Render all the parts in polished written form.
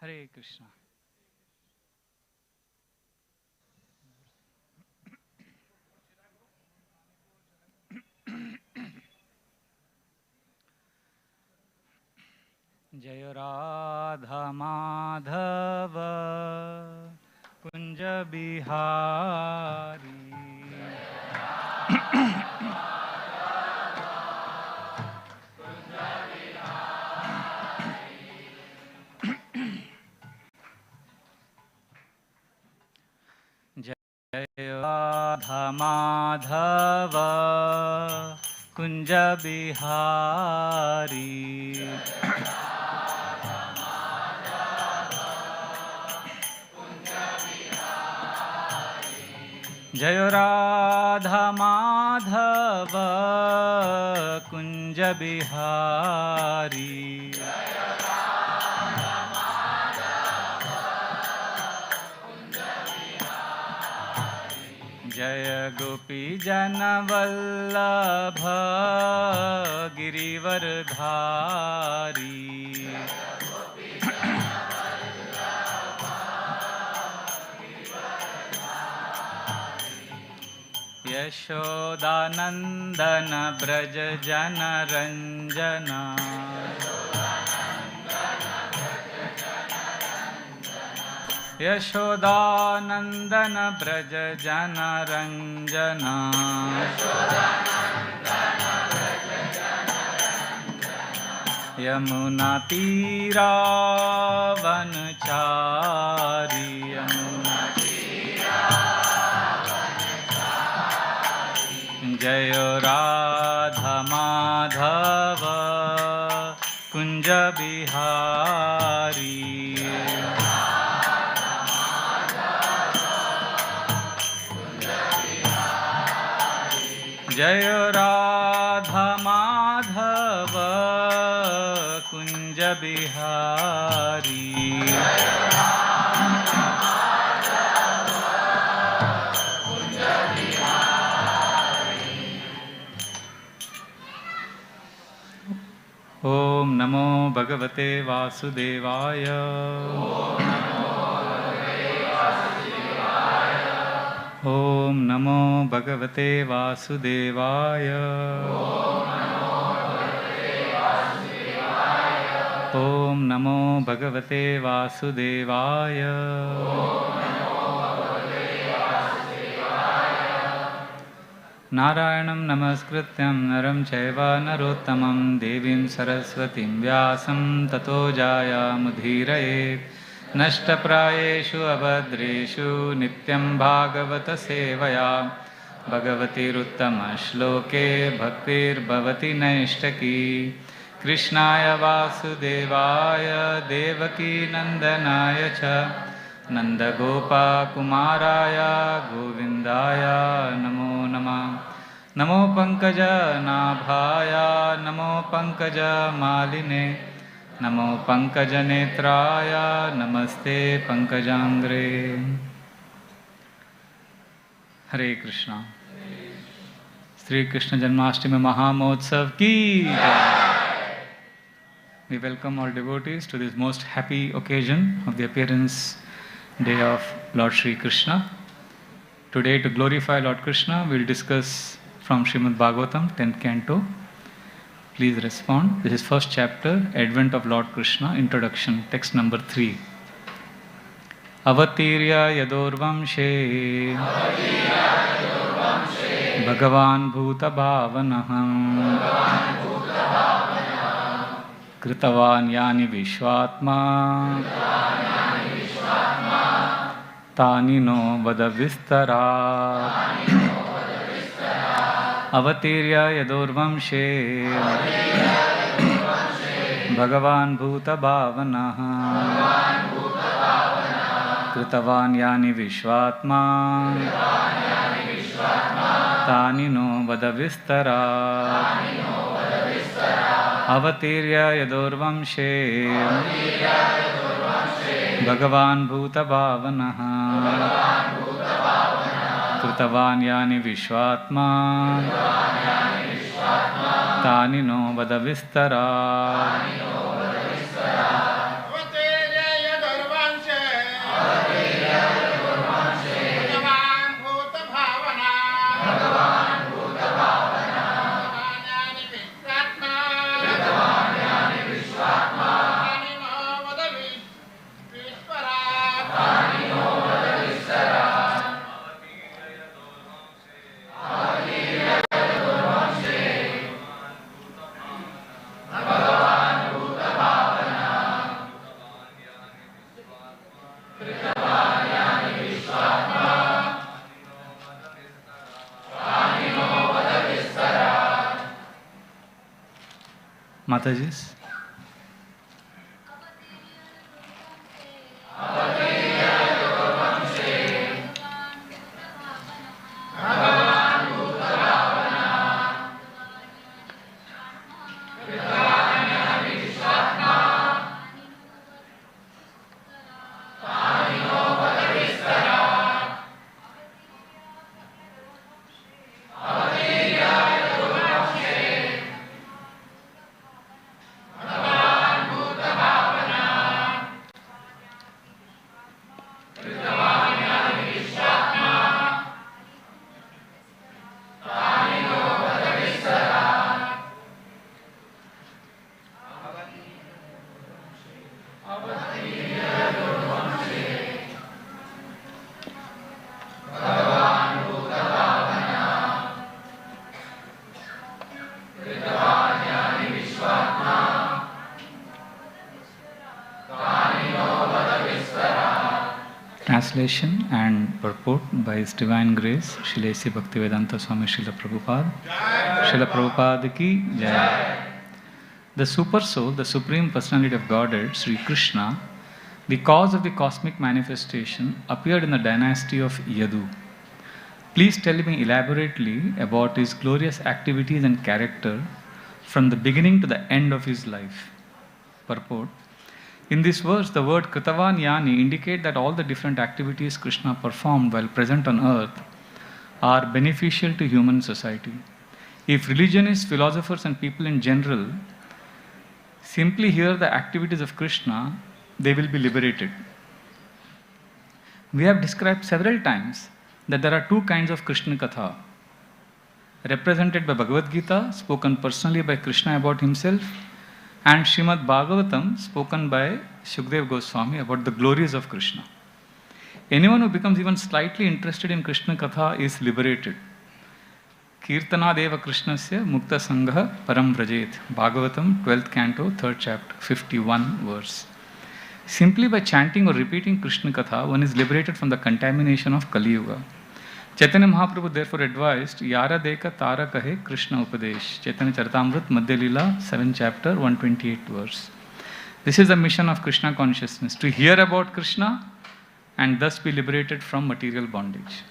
Hare Krishna. Jaya Radha Madhava Kunja Bihari Jaya Radha Madhava Kunja Bihari Jaya Radha Madhava Kunja Bihari Jaya Gopi Jana Vallabha Girivardhari Yashodanandana Braja Jana Ranjana Yashodanandana Braja Jana Ranjana Yamuna Tira Vanchari Yamuna Jaya Radha Madhava Kunja Bihari Jaya Radha Madhava Kunja Bihari Om Namo Bhagavate Vasudevaya Om Namo Bhagavate Vasudevaya Om Namo Bhagavate Vasudevaya Narayanam Namaskrityam Naram Chaiva Narottamam Devim Saraswatim Vyasam Tato Jaya Mudhiraye Nashtaprayeshu Abhadreshu Nityam Bhagavata Sevaya Bhagavati Ruttama Shloke Bhaktir Bhavati Naishtaki Krishnaya Vasudevaya Devaki Nandanaya Cha Nanda Gopa Kumaraya Govindaya Namo Namah Namo Pankaja Nabhaya Namo Pankaja Maline Namo Pankaja Netraya Namaste Pankajangre Hare Krishna Sri Krishna Janmashtami Mahamotsav Ki We welcome all devotees to this most happy occasion of the appearance day of Lord Sri Krishna. Today, to glorify Lord Krishna, we will discuss from Srimad Bhagavatam, 10th canto. Please respond. This is first chapter, Advent of Lord Krishna, Introduction, text number 3. Avatirya yadorvamshe Bhagavan bhuta bhavanaham Kritavan yani vishvatma Tani no vada vistara Avatirya yadorvamshe Bhagavan bhuta bhavanaha Kritavan yani vishvatma Tani no vada vistara Avatirya yadorvamshe Bhagavan bhuta bhavanaha Kritavan yani vishvatma Tani no vada vistara Matajis. Translation and purport by His Divine Grace, Srila A.C. Bhaktivedanta Swami Srila Prabhupada. Srila Prabhupada ki Jai. The Super Soul, the Supreme Personality of Godhead, Sri Krishna, the cause of the cosmic manifestation, appeared in the dynasty of Yadu. Please tell me elaborately about his glorious activities and character from the beginning to the end of his life. Purport. In this verse, the word Kritavan Yani indicate that all the different activities Krishna performed while present on earth are beneficial to human society. If religionists, philosophers and people in general simply hear the activities of Krishna, they will be liberated. We have described several times that there are two kinds of Krishna Katha, represented by Bhagavad Gita, spoken personally by Krishna about himself, and Srimad Bhagavatam, spoken by Shukdev Goswami about the glories of Krishna. Anyone who becomes even slightly interested in Krishna Katha is liberated. Kirtana Deva Krishnasya Mukta Sangha Param Vrajet. Bhagavatam, 12th canto, 3rd chapter, 51 verse. Simply by chanting or repeating Krishna Katha, one is liberated from the contamination of Kali Yuga. Chaitanya Mahaprabhu therefore advised, Yara Deka Tara Kahe Krishna Upadesh. Chaitanya Charitamrita, Madhya Lila, 7th chapter, 128 verse. This is the mission of Krishna consciousness, to hear about Krishna and thus be liberated from material bondage.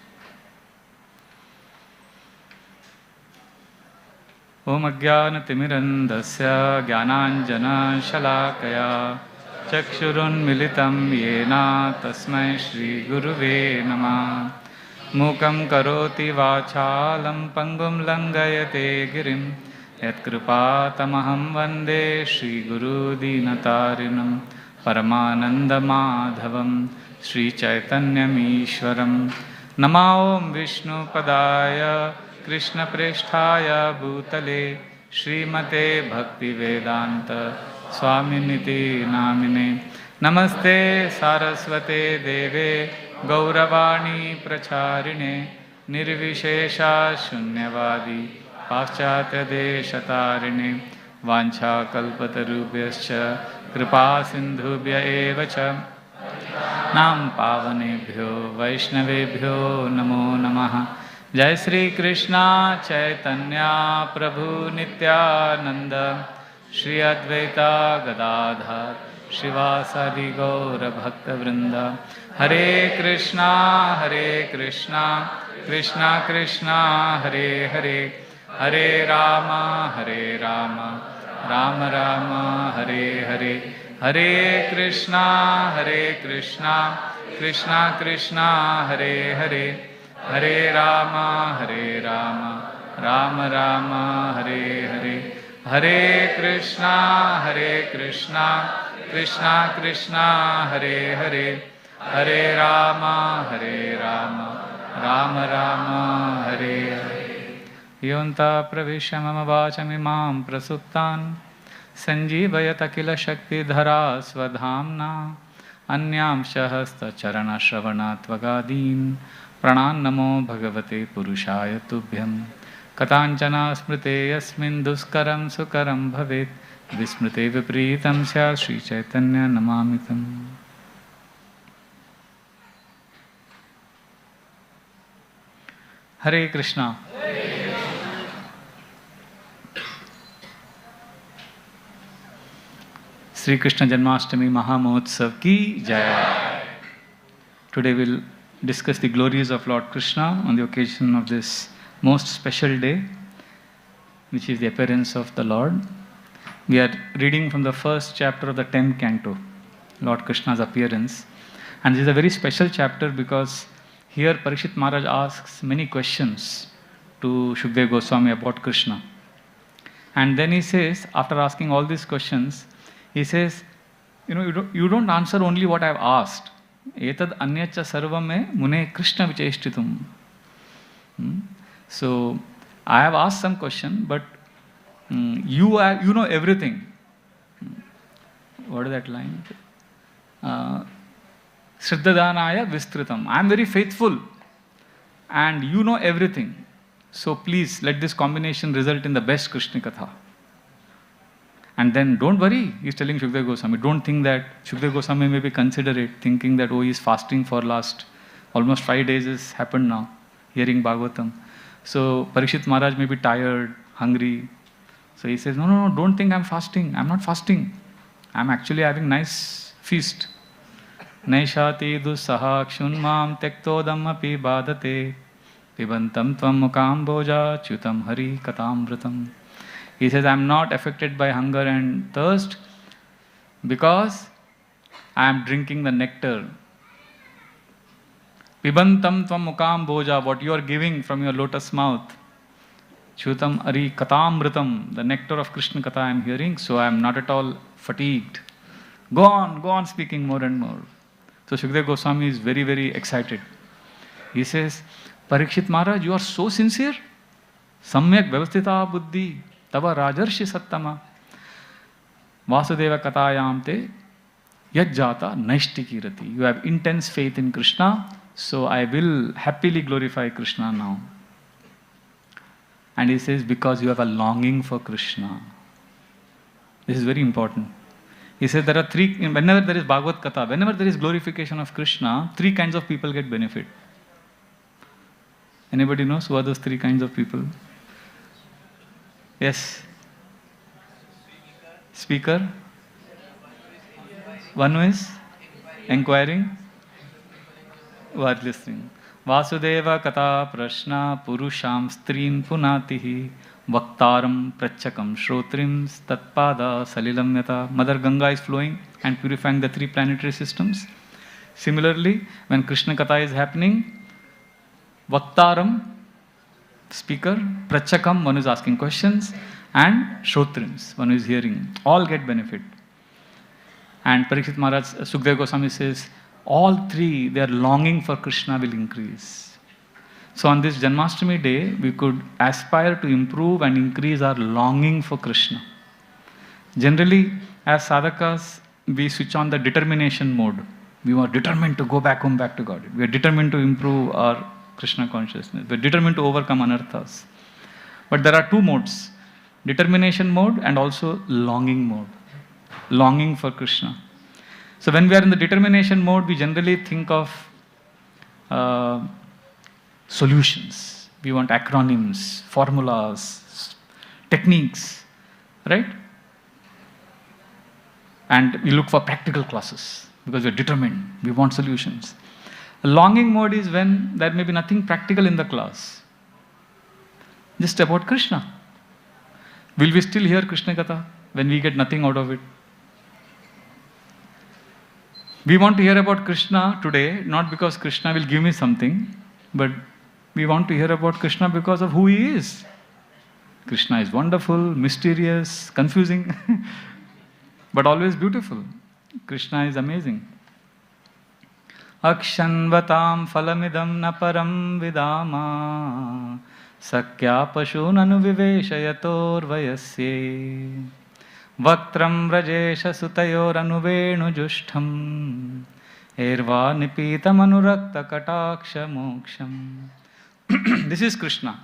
Om Ajnana Timirandasya Jnananjana Shalakaya Chakshurun Militam Yena Tasmai Shri Guruve Namah. Mukam karoti vachalam pangum langayate girim yat kripatamaham vande Shri Guru Dinatarinam Paramananda Madhavam Shri Chaitanyam Ishwaram Nama Om Vishnu Padaya Krishna Presthaya Bhutale Srimate Bhakti Vedanta Swaminiti Namine Namaste Saraswate Deve Gauravani Pracharine Nirvishesha Shunyavadi Paschatya Deshatarine Vancha Kalpatarubhyascha Kripa Sindhubhya Evacha Nam Pavanebhyo Vaishnavebhyo Namo Namaha. Jai Sri Krishna Chaitanya Prabhu Nityananda Shri Advaita Gadadhar Shivasadi Gaura Bhakta Vrinda. Hare Krishna Krishna Krishna Hare Hare Hare Rama Rama Rama Hare Hare Hare Krishna Krishna Krishna Hare Hare Hare Rama Rama Rama Hare Hare Hare Krishna Krishna Krishna Hare Hare Hare Rama Rama Rama Hare Hare. Yonta pravisha mama vachamimam prasuptan sanjivayata kila shakti dhara swadhamna anyam shahasta charana shravanatvagadim pranan namo bhagavate purushaya tubhyam katanchana smrite yasmin duskaram sukaram bhavet vismrite vipritam sya Shri Chaitanya namamitam. Hare Krishna. Sri Krishna Janmashtami Mahamahotsav ki Jai. Today we'll discuss the glories of Lord Krishna on the occasion of this most special day, which is the appearance of the Lord. We are reading from the first chapter of the 10th canto, Lord Krishna's appearance. And this is a very special chapter because here Parikshit Maharaj asks many questions to Shukdev Goswami about Krishna. And then he says, after asking all these questions, he says, you don't answer only what I have asked. Etad anyacha sarvam me mune Krishna vicheshtitum. So, I have asked some question, but you know everything. What is that line? Shraddhadanaya vistritam. I am very faithful and you know everything. So please let this combination result in the best Krishna Katha. And then don't worry, he is telling Shukdev Goswami, don't think that Shukdev Goswami may be considerate, thinking that, he is fasting for last almost 5 days has happened now, hearing Bhagavatam. So Parikshit Maharaj may be tired, hungry. So he says, no, don't think I'm fasting. I'm not fasting. I'm actually having nice feast. Naishati dusaha kshunmam tektodam api badate pibantam tvam mukam boja chutam hari katambratam. He says, I am not affected by hunger and thirst because I am drinking the nectar. Pibantam tvam mukam boja, what you are giving from your lotus mouth. Chutam hari katambratam, the nectar of Krishna Katha I am hearing, so I am not at all fatigued. Go on speaking more and more. So Shukdev Goswami is very, very excited. He says, Parikshit Maharaj, you are so sincere. Samyak vyavasthita buddhi. Tava rajarshi sattama Vasudeva katayam te yajjata naishtikirati. You have intense faith in Krishna, so I will happily glorify Krishna now. And he says, because you have a longing for Krishna. This is very important. He says there are three, whenever there is Bhagavad Katha, whenever there is glorification of Krishna, three kinds of people get benefit. Anybody knows who are those three kinds of people? Yes. Speaker. One who is inquiring. Who are listening. Vasudeva Katha Prashna Purusham Strin Punatihi Vaktaram Prachakam Shrotrim Tatpada Salilam Yata. Mother Ganga is flowing and purifying the three planetary systems. Similarly, when Krishna Katha is happening, Vaktaram, speaker, Prachakam, one who is asking questions, and Shrotrims, one who is hearing, all get benefit. And Parikshit Maharaj, Shukdev Goswami says, all three, their longing for Krishna will increase. So on this Janmashtami day, we could aspire to improve and increase our longing for Krishna. Generally, as sadhakas, we switch on the determination mode. We are determined to go back home, back to God. We are determined to improve our Krishna consciousness. We are determined to overcome anarthas. But there are two modes, determination mode and also longing mode. Longing for Krishna. So when we are in the determination mode, we generally think of solutions. We want acronyms, formulas, techniques, right? And we look for practical classes because we are determined. We want solutions. A longing mode is when there may be nothing practical in the class. Just about Krishna. Will we still hear Krishna Katha when we get nothing out of it? We want to hear about Krishna today, not because Krishna will give me something, but we want to hear about Krishna because of who he is. Krishna is wonderful, mysterious, confusing, but always beautiful. Krishna is amazing. Akshanvatam phalamidam naparam vidama sakya pashun anuviveshayator vayasye vaktram rajesha sutayor anuvenu jushtham erva nipitam anurakta kataksha moksham. This is Krishna.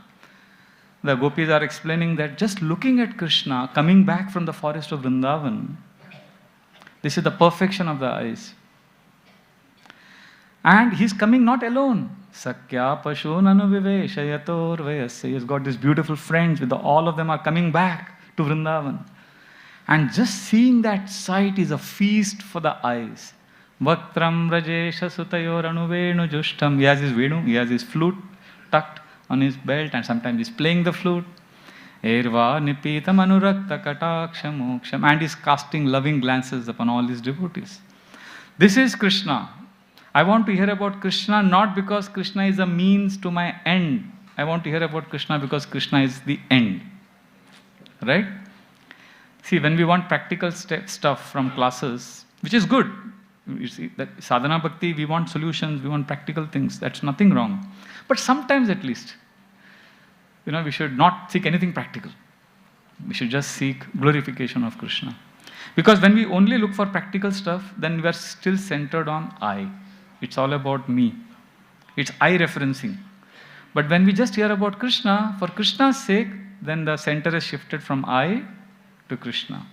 The gopis are explaining that just looking at Krishna coming back from the forest of Vrindavan, this is the perfection of the eyes. And he's coming not alone. Sakya Pashun Anuviveshayator Vayasya. He's got these beautiful friends, all of them are coming back to Vrindavan. And just seeing that sight is a feast for the eyes. Vaktram Rajesha Sutayor Anuvenu Jushtam. He has his Venu, he has his flute tucked on his belt, and sometimes he's playing the flute. Erva Nipitam Anurakta Kataksha Moksham. And he's casting loving glances upon all his devotees. This is Krishna. I want to hear about Krishna not because Krishna is a means to my end. I want to hear about Krishna because Krishna is the end. Right? See, when we want practical stuff from classes, which is good, you see, that sadhana bhakti, we want solutions, we want practical things. That's nothing wrong. But sometimes at least, we should not seek anything practical. We should just seek glorification of Krishna. Because when we only look for practical stuff, then we are still centered on I. It's all about me. It's I referencing. But when we just hear about Krishna, for Krishna's sake, then the center is shifted from I to Krishna.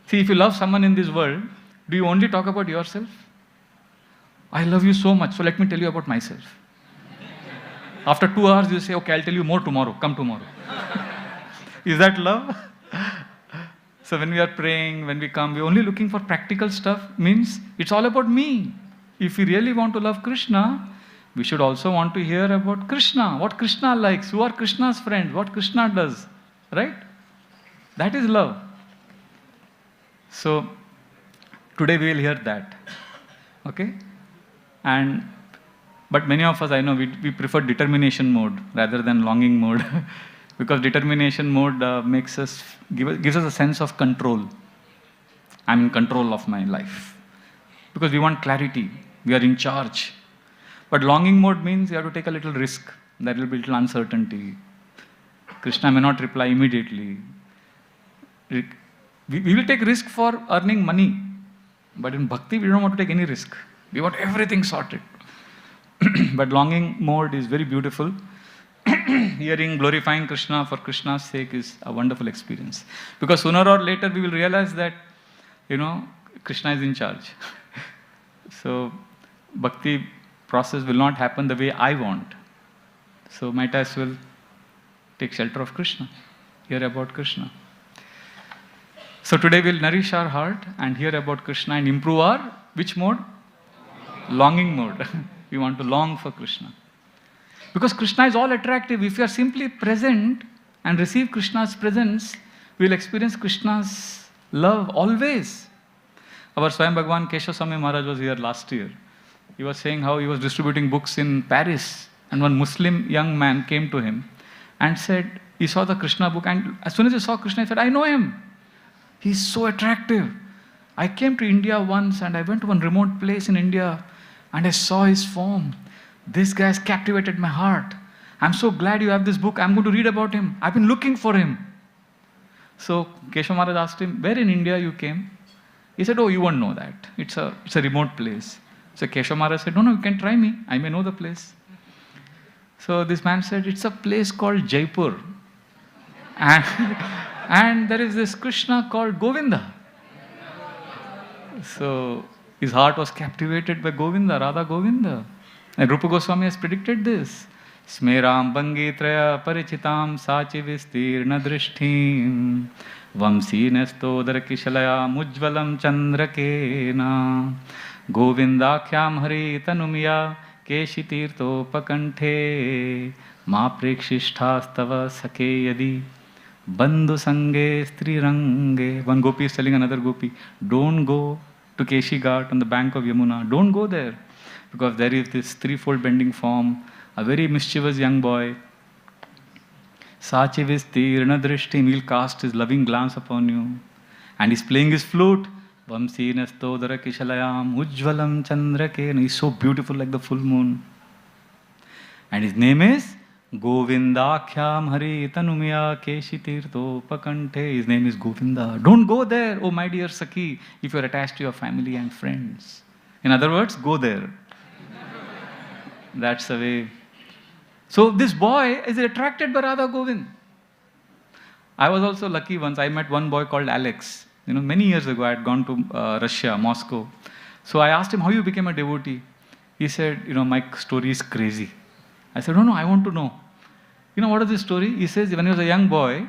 See, if you love someone in this world, do you only talk about yourself? I love you so much, so let me tell you about myself. After 2 hours, you say, okay, I'll tell you more tomorrow. Come tomorrow. Is that love? So when we are praying, when we come, we're only looking for practical stuff, means it's all about me. If we really want to love Krishna, we should also want to hear about Krishna, what Krishna likes, who are Krishna's friends, what Krishna does. Right? That is love. So today we will hear that. Okay? But many of us, I know, we prefer determination mode rather than longing mode. Because determination mode gives us a sense of control. I'm in control of my life. Because we want clarity. We are in charge. But longing mode means you have to take a little risk. There will be a little uncertainty. Krishna may not reply immediately. We will take risk for earning money. But in bhakti, we don't want to take any risk. We want everything sorted. But longing mode is very beautiful. Hearing, glorifying Krishna for Krishna's sake is a wonderful experience. Because sooner or later we will realize that, Krishna is in charge. So, bhakti process will not happen the way I want. So, might as well take shelter of Krishna, hear about Krishna. So, today we'll nourish our heart and hear about Krishna and improve our, which mode? Longing mode. We want to long for Krishna. Because Krishna is all attractive. If you are simply present and receive Krishna's presence, we will experience Krishna's love always. Our Swayam Bhagavan Keshav Swami Maharaj was here last year. He was saying how he was distributing books in Paris, and one Muslim young man came to him and said, he saw the Krishna book, and as soon as he saw Krishna, he said, I know him. He's so attractive. I came to India once and I went to one remote place in India and I saw his form. This guy has captivated my heart. I'm so glad you have this book. I'm going to read about him. I've been looking for him. So Keshav Maharaj asked him, where in India you came? He said, oh, you won't know that. It's a remote place. So Keshav Maharaj said, no, you can try me. I may know the place. So this man said, it's a place called Jaipur. And there is this Krishna called Govinda. So his heart was captivated by Govinda, Radha Govinda. And Rupa Goswami has predicted this. Smeram bangi traya parichitam sachi vistirna drishtim vamsi nestodara kishalaya mujvalam chandrakena govindakhyam hari tanumya keshitirto pakanthe ma prekshishthastava sakhe yadi bandhu sange strirange. One gopi is telling another gopi, don't go to Keshi Ghat on the bank of Yamuna. Don't go there. Because there is this threefold bending form, a very mischievous young boy. Sachi vistirna drishtim, he'll cast his loving glance upon you. And he's playing his flute. Vamsi nastodara kishalayam ujvalam chandrakena. He's so beautiful like the full moon. And his name is Govindakhyam Hari Tanumya Keshitirto Pakante. His name is Govinda. Don't go there, oh my dear Sakhi, if you're attached to your family and friends. In other words, go there. That's the way. So this boy is attracted by Radha Govind. I was also lucky once. I met one boy called Alex. Many years ago, I had gone to Russia, Moscow. So I asked him how you became a devotee. He said, my story is crazy. I said, no, I want to know. What is this story? He says, when he was a young boy,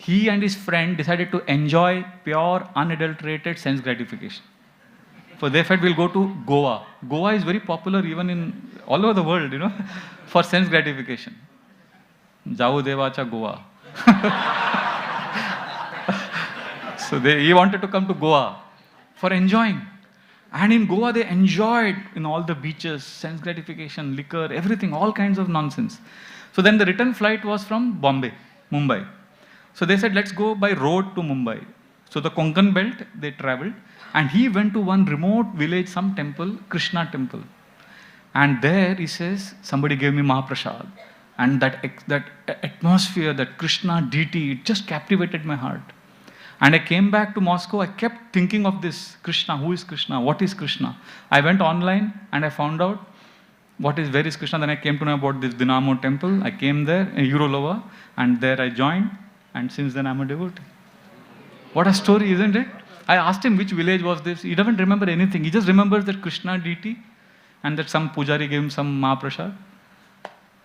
he and his friend decided to enjoy pure, unadulterated sense gratification. So they said, we'll go to Goa. Goa is very popular even in all over the world, for sense gratification. Jau Devacha Goa. So he wanted to come to Goa for enjoying. And in Goa, they enjoyed in all the beaches, sense gratification, liquor, everything, all kinds of nonsense. So then the return flight was from Mumbai. So they said, let's go by road to Mumbai. So the Konkan belt, they traveled. And he went to one remote village, some temple, Krishna temple. And there, he says, somebody gave me Mahaprasad. And that atmosphere, that Krishna deity, it just captivated my heart. And I came back to Moscow, I kept thinking of this Krishna, who is Krishna, what is Krishna? I went online and I found out where is Krishna. Then I came to know about this Dinamo temple. I came there in Eurolova and there I joined, and since then I'm a devotee. What a story, isn't it? I asked him which village was this. He doesn't remember anything. He just remembers that Krishna deity and that some pujari gave him some Mahaprasad.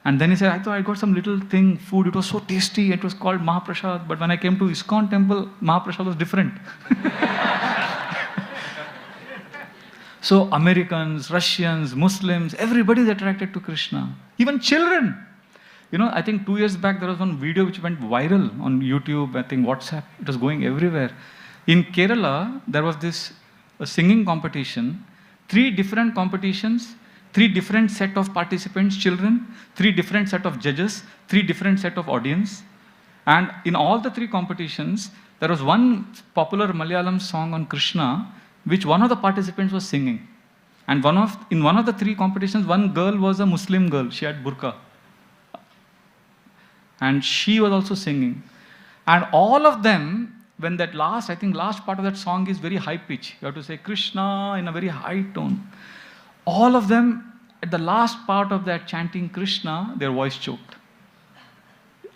And then he said, I thought I got some little thing, food. It was so tasty. It was called Mahaprasad. But when I came to ISKCON temple, Mahaprasad was different. So Americans, Russians, Muslims, everybody is attracted to Krishna. Even children. I think 2 years back, there was one video which went viral on YouTube, I think WhatsApp. It was going everywhere. In Kerala, there was a singing competition, 3 different competitions, 3 different set of participants, children, 3 different set of judges, 3 different set of audience. And in all the 3 competitions, there was one popular Malayalam song on Krishna, which one of the participants was singing. And in one of the 3 competitions, one girl was a Muslim girl. She had burqa. And she was also singing. And all of them, when that last part of that song is very high pitch. You have to say Krishna in a very high tone. All of them, at the last part of that chanting Krishna, their voice choked.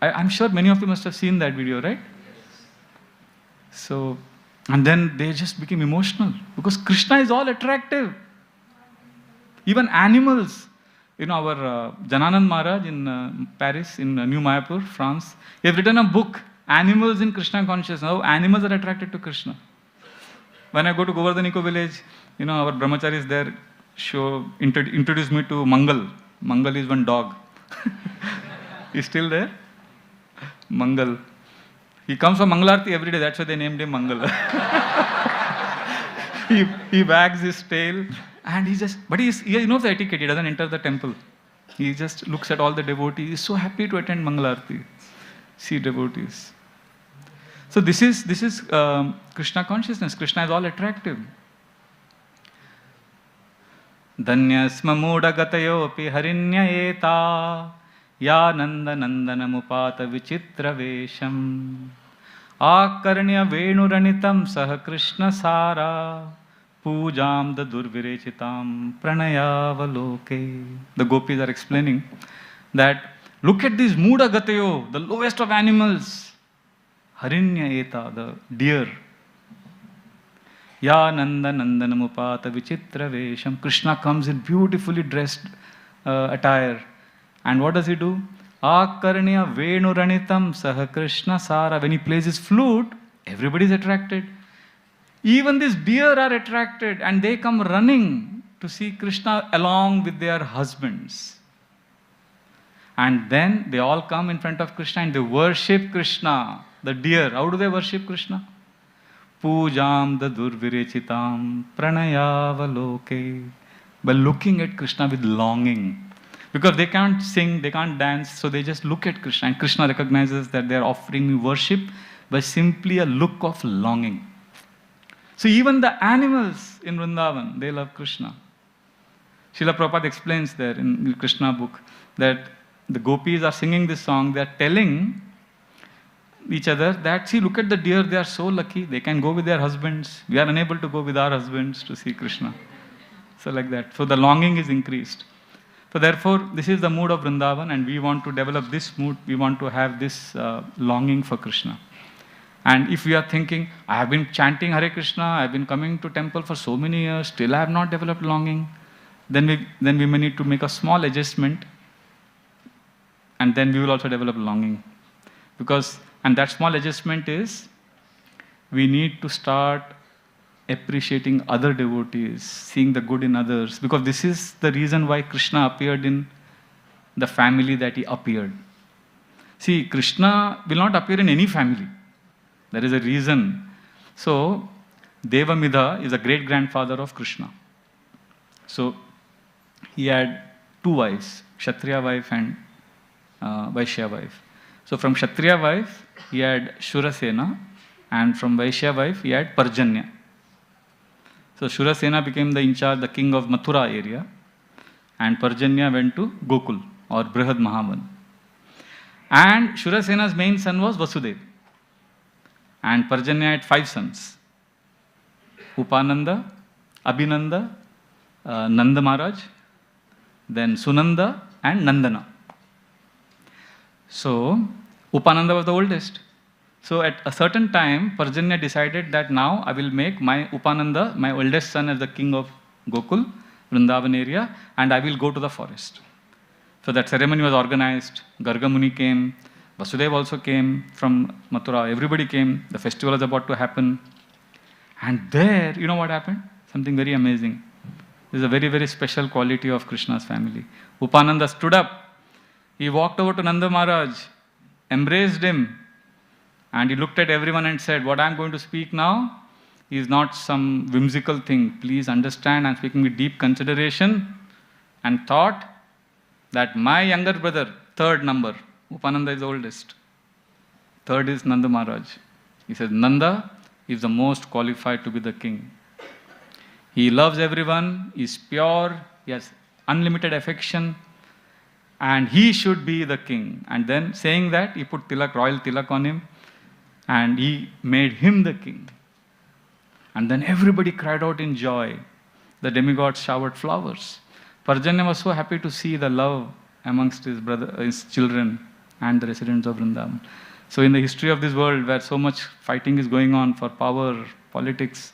I'm sure many of you must have seen that video, right? So, and then they just became emotional because Krishna is all attractive. Even animals. Our Jananand Maharaj in Paris, in New Mayapur, France, he has written a book, Animals in Krishna Consciousness. How animals are attracted to Krishna. When I go to Govardhan Eco Village, our brahmacharis there introduce me to Mangal. Mangal is one dog. He's still there? Mangal. He comes for Mangalarti every day, that's why they named him Mangal. He wags his tail and he knows the etiquette, he doesn't enter the temple. He just looks at all the devotees. He's so happy to attend Mangalarti, see devotees. So this is Krishna consciousness. Krishna is all attractive. Dhanyasma muda gatayopi harinyayeta ya nanda nandanamupata vichitra vesham akarnya venuranitam saha Krishna sara pujam da durvirechitam pranayavaloke. The gopis are explaining that look at this muda gatayo, the lowest of animals, harinyayeta, the deer. Ya nanda nandanamupata vichitra vesham. Krishna comes in beautifully dressed attire. And what does he do? Akarnya venuranitam saha Krishna sara. When he plays his flute, everybody is attracted. Even these deer are attracted and they come running to see Krishna along with their husbands. And then they all come in front of Krishna and they worship Krishna. The deer, how do they worship Krishna? Pujam da durvirechitam pranayavaloke. By looking at Krishna with longing. Because they can't sing, they can't dance, so they just look at Krishna. And Krishna recognizes that they are offering me worship by simply a look of longing. So even the animals in Vrindavan, they love Krishna. Srila Prabhupada explains there in the Krishna book that the gopis are singing this song, they are telling each other that, see, look at the deer, they are so lucky, they can go with their husbands. We are unable to go with our husbands to see Krishna. So like that. So the longing is increased. So therefore, this is the mood of Vrindavan and we want to develop this mood, we want to have this longing for Krishna. And if we are thinking, I have been chanting Hare Krishna, I have been coming to temple for so many years, still I have not developed longing, then we may need to make a small adjustment and then we will also develop longing. Because And that small adjustment is, we need to start appreciating other devotees, seeing the good in others, because this is the reason why Krishna appeared in the family that he appeared. See, Krishna will not appear in any family. There is a reason. So, Devamidha is a great-grandfather of Krishna. So, he had two wives, Kshatriya wife and Vaishya wife. So, from Kshatriya wife, he had Shurasena, and from Vaishya wife, he had Parjanya. So, Shurasena became the in charge, the king of Mathura area, and Parjanya went to Gokul or Brihad Mahavan. And Shurasena's main son was Vasudeva. And Parjanya had 5 sons: Upananda, Abhinanda, Nanda Maharaj, then Sunanda and Nandana. So, Upananda was the oldest. So, at a certain time, Parjanya decided that now I will make my Upananda, my oldest son, as the king of Gokul, Vrindavan area, and I will go to the forest. So, that ceremony was organized. Garga Muni came. Vasudeva also came from Mathura. Everybody came. The festival was about to happen. And there, you know what happened? Something very amazing. This is a very, very special quality of Krishna's family. Upananda stood up. He walked over to Nanda Maharaj, embraced him, and he looked at everyone and said, what I am going to speak now is not some whimsical thing. Please understand, I am speaking with deep consideration and thought that my younger brother, 3rd number, Upananda is the oldest. 3rd is Nanda Maharaj. He says, Nanda is the most qualified to be the king. He loves everyone, he is pure, he has unlimited affection, and he should be the king. And then saying that, he put tilak, royal tilak on him, and he made him the king. And then everybody cried out in joy. The demigods showered flowers. Parjanya was so happy to see the love amongst his children and the residents of Vrindavan. So in the history of this world, where so much fighting is going on for power, politics,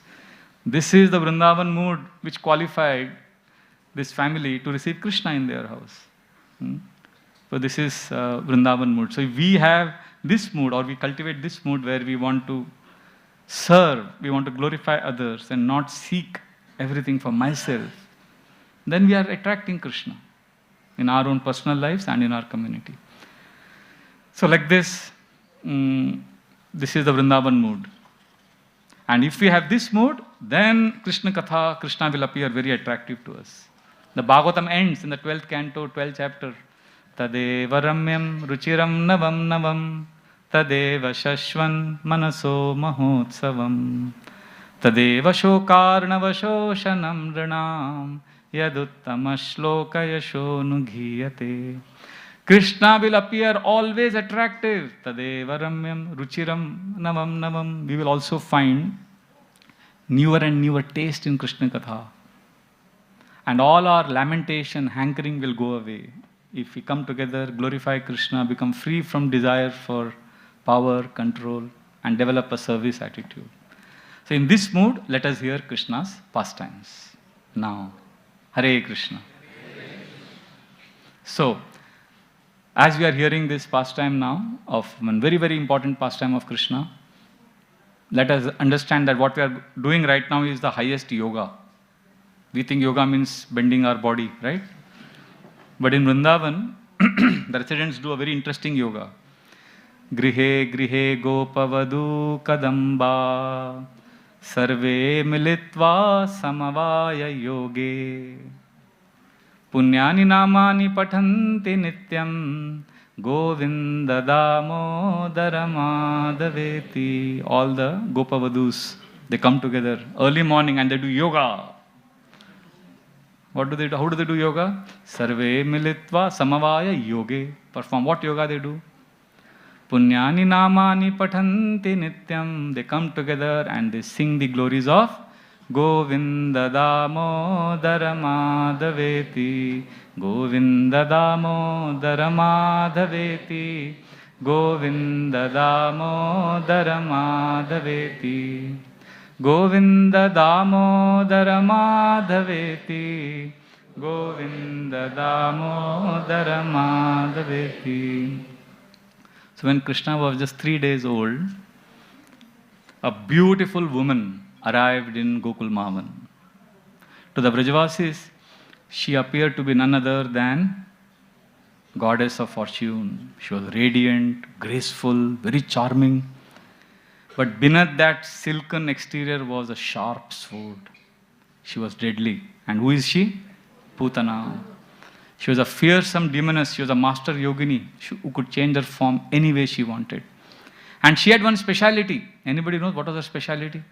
this is the Vrindavan mood which qualified this family to receive Krishna in their house. So this is Vrindavan mood. So if we have this mood, or we cultivate this mood where we want to serve, we want to glorify others and not seek everything for myself, then we are attracting Krishna in our own personal lives and in our community. So like this, this is the Vrindavan mood. And if we have this mood, then Krishna Katha, Krishna will appear very attractive to us. The Bhagavatam ends in the 12th canto, 12th chapter. Tadeva ramyam ruchiram navam navam Tadeva shashvan manaso mahotsavam Tadeva shokarnava shoshanam rinam Yaduttama shloka yashonu ghiyate. Krishna will appear always attractive. Tadeva ramyam ruchiram navam navam. We will also find newer and newer taste in Krishna Katha. And all our lamentation, hankering will go away. If we come together, glorify Krishna, become free from desire for power, control, and develop a service attitude. So in this mood, let us hear Krishna's pastimes. Now, Hare Krishna. So, as we are hearing this pastime now, of one very, very important pastime of Krishna, let us understand that what we are doing right now is the highest yoga. We think yoga means bending our body, right? But in Vrindavan, the residents do a very interesting yoga. Grihe grihe gopavadu kadamba sarve militva samavaya yoge punyani namani pathanti nityam govinda damodara madhaveti. All the gopavadus, they come together early morning and they do yoga. What do they do? How do they do yoga? Sarve militva samavaya yoge. Perform what yoga they do? Punyani namani pathanti nityam. They come together and they sing the glories of Govinda damodara madhaveti. Govinda damodara madhaveti. Govinda damodara madhaveti. Govinda damodara madhaveti. Govinda damodara madhaveti. So when Krishna was just 3 days old, a beautiful woman arrived in Gokul Mavan. To the Vrajavasis, she appeared to be none other than goddess of fortune. She was radiant, graceful, very charming. But beneath that silken exterior was a sharp sword. She was deadly. And who is she? Putana. She was a fearsome demoness. She was a master yogini who could change her form any way she wanted. And she had one speciality. Anybody knows what was her speciality?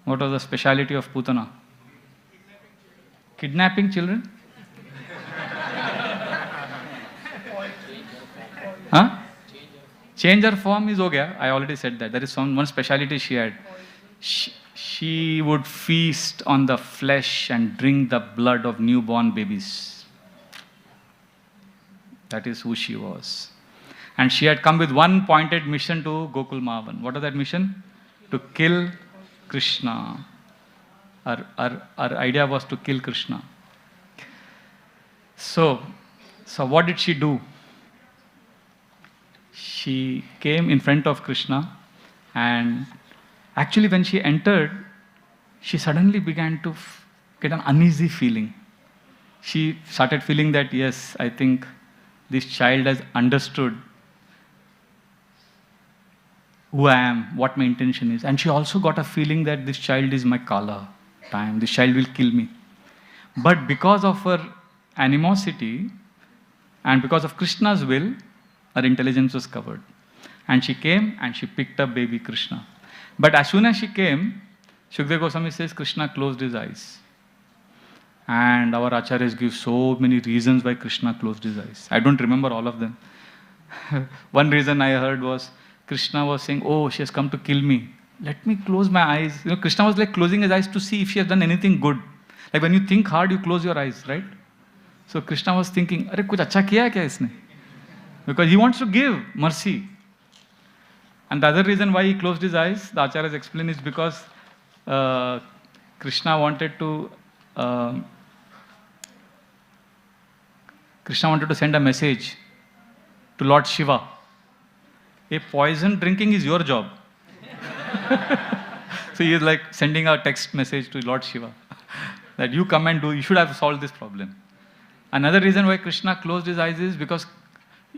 What was the speciality of Putana? Kidnapping children? Huh? Change her form is okay. I already said that. There is one speciality she had. She would feast on the flesh and drink the blood of newborn babies. That is who she was. And she had come with one pointed mission to Gokul Mavan. What was that mission? To kill Krishna. Her idea was to kill Krishna. So what did she do? She came in front of Krishna, and actually when she entered, she suddenly began to get an uneasy feeling. She started feeling that, yes, I think this child has understood who I am, what my intention is. And she also got a feeling that this child is my Kala time, this child will kill me. But because of her animosity and because of Krishna's will, her intelligence was covered. And she came and she picked up baby Krishna. But as soon as she came, Shukdev Goswami says Krishna closed his eyes. And our acharyas give so many reasons why Krishna closed his eyes. I don't remember all of them. One reason I heard was Krishna was saying, oh, she has come to kill me. Let me close my eyes. You know, Krishna was like closing his eyes to see if she has done anything good. Like when you think hard, you close your eyes, right? So Krishna was thinking, Arey, kuch acha kiya hai kya isne? Because he wants to give mercy. And the other reason why he closed his eyes, the acharyas explain, is because Krishna wanted to send a message to Lord Shiva. A poison drinking is your job. So he is like sending a text message to Lord Shiva that you come and do, you should have solved this problem. Another reason why Krishna closed his eyes is because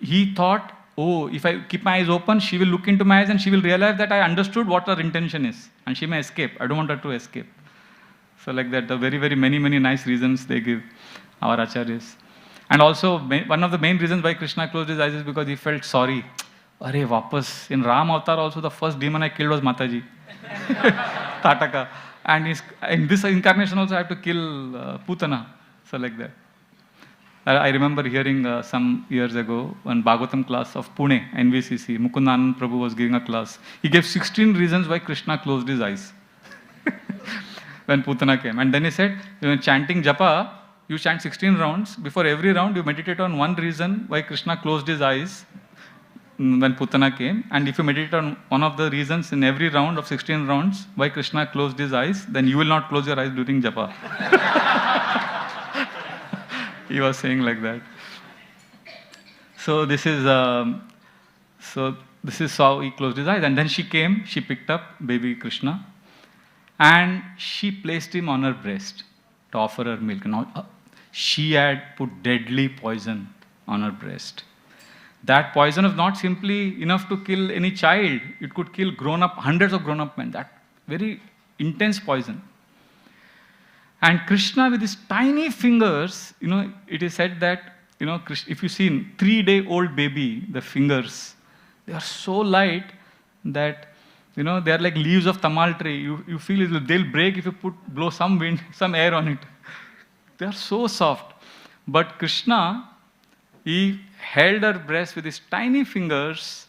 he thought, oh, if I keep my eyes open, she will look into my eyes and she will realize that I understood what her intention is. And she may escape. I don't want her to escape. So like that, the very, very many nice reasons they give, our acharyas. And also, one of the main reasons why Krishna closed his eyes is because he felt sorry. Arey, vapas. In Ram Avatar also, the first demon I killed was Mataji. Tataka. And in this incarnation also, I have to kill Putana. So like that. I remember hearing some years ago, one Bhagavatam class of Pune, NVCC, Mukundan Prabhu was giving a class. He gave 16 reasons why Krishna closed his eyes when Putana came. And then he said, chanting japa, you chant 16 rounds. Before every round, you meditate on one reason why Krishna closed his eyes when Putana came. And if you meditate on one of the reasons in every round of 16 rounds why Krishna closed his eyes, then you will not close your eyes during japa. He was saying like that. So this is how he closed his eyes. And then she came, she picked up baby Krishna, and she placed him on her breast to offer her milk. Now, she had put deadly poison on her breast. That poison is not simply enough to kill any child. It could kill hundreds of grown-up men. That very intense poison. And Krishna with his tiny fingers, it is said that, if you see 3-day-old baby, the fingers, they are so light that, they are like leaves of tamal tree. You feel they'll break if you blow some wind, some air on it. They are so soft. But Krishna, he held her breast with his tiny fingers,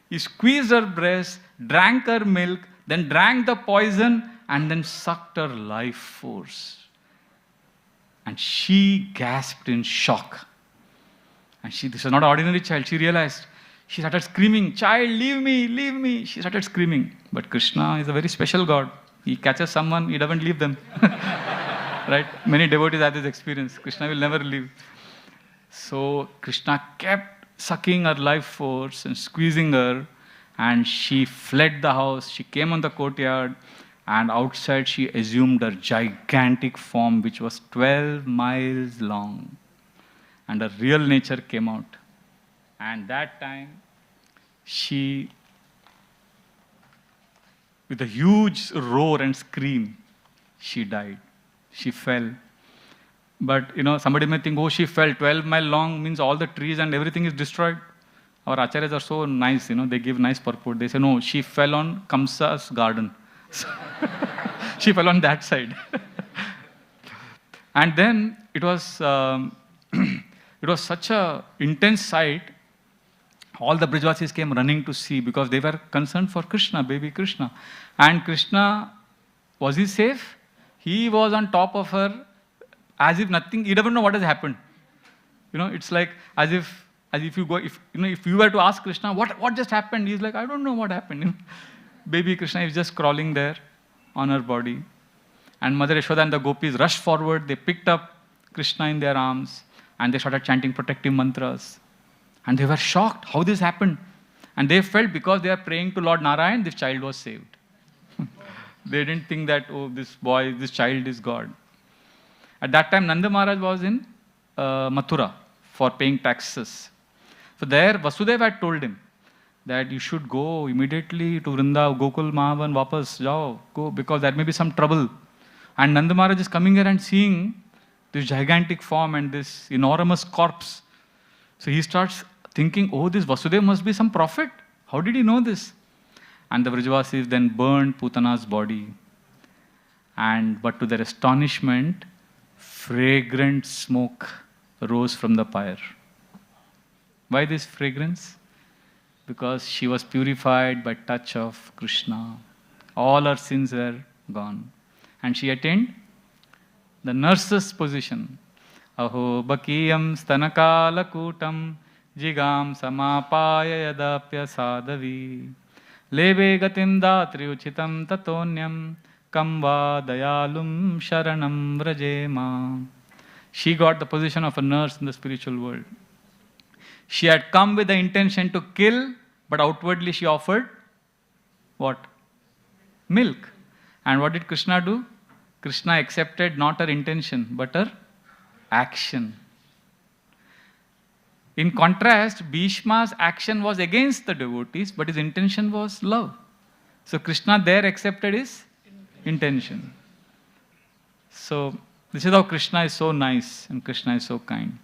he squeezed her breast, drank her milk, then drank the poison, and then sucked her life force. And she gasped in shock. And this was not an ordinary child. She realized. She started screaming, child, leave me, leave me. She started screaming. But Krishna is a very special God. He catches someone, he doesn't leave them. Right? Many devotees have this experience. Krishna will never leave. So Krishna kept sucking her life force and squeezing her, and she fled the house. She came on the courtyard, and outside she assumed her gigantic form, which was 12 miles long. And her real nature came out. And that time, she, with a huge roar and scream, she died. She fell. But, somebody may think, oh, she fell 12 miles long, means all the trees and everything is destroyed. Our acharyas are so nice, they give nice purport. They say, no, she fell on Kamsa's garden. She fell on that side. And then it was, it was such a intense sight. All the Brijvasis came running to see because they were concerned for Krishna, baby Krishna. And Krishna, was he safe? He was on top of her as if nothing, he doesn't know what has happened. It's like as if you go, if you were to ask Krishna, what just happened? He's like, I don't know what happened. Baby Krishna is just crawling there on her body. And Mother Yashoda and the gopis rushed forward. They picked up Krishna in their arms and they started chanting protective mantras. And they were shocked how this happened. And they felt because they are praying to Lord Narayan, this child was saved. They didn't think that, oh, this child is God. At that time, Nanda Maharaj was in Mathura for paying taxes. So there, Vasudeva had told him that you should go immediately to Vrinda, Gokul, Mahavan, Vapas, jao, go, because there may be some trouble. And Nanda Maharaj is coming here and seeing this gigantic form and this enormous corpse. So he starts thinking, oh, this Vasudeva must be some prophet. How did he know this? And the Vrajavasis then burned Putana's body. But to their astonishment, fragrant smoke rose from the pyre. Why this fragrance? Because she was purified by touch of Krishna. All her sins were gone. And she attained the nurse's position. Aho bakiyam stanakala kutam jigam samapaya yadapya sadavi lebe gatim datri uchitam tatonyam kamva dayalum sharanam vrajema. She got the position of a nurse in the spiritual world. She had come with the intention to kill, but outwardly she offered what? Milk. And what did Krishna do? Krishna accepted not her intention, but her action. In contrast, Bhishma's action was against the devotees, but his intention was love. So Krishna there accepted his intention. So this is how Krishna is so nice and Krishna is so kind.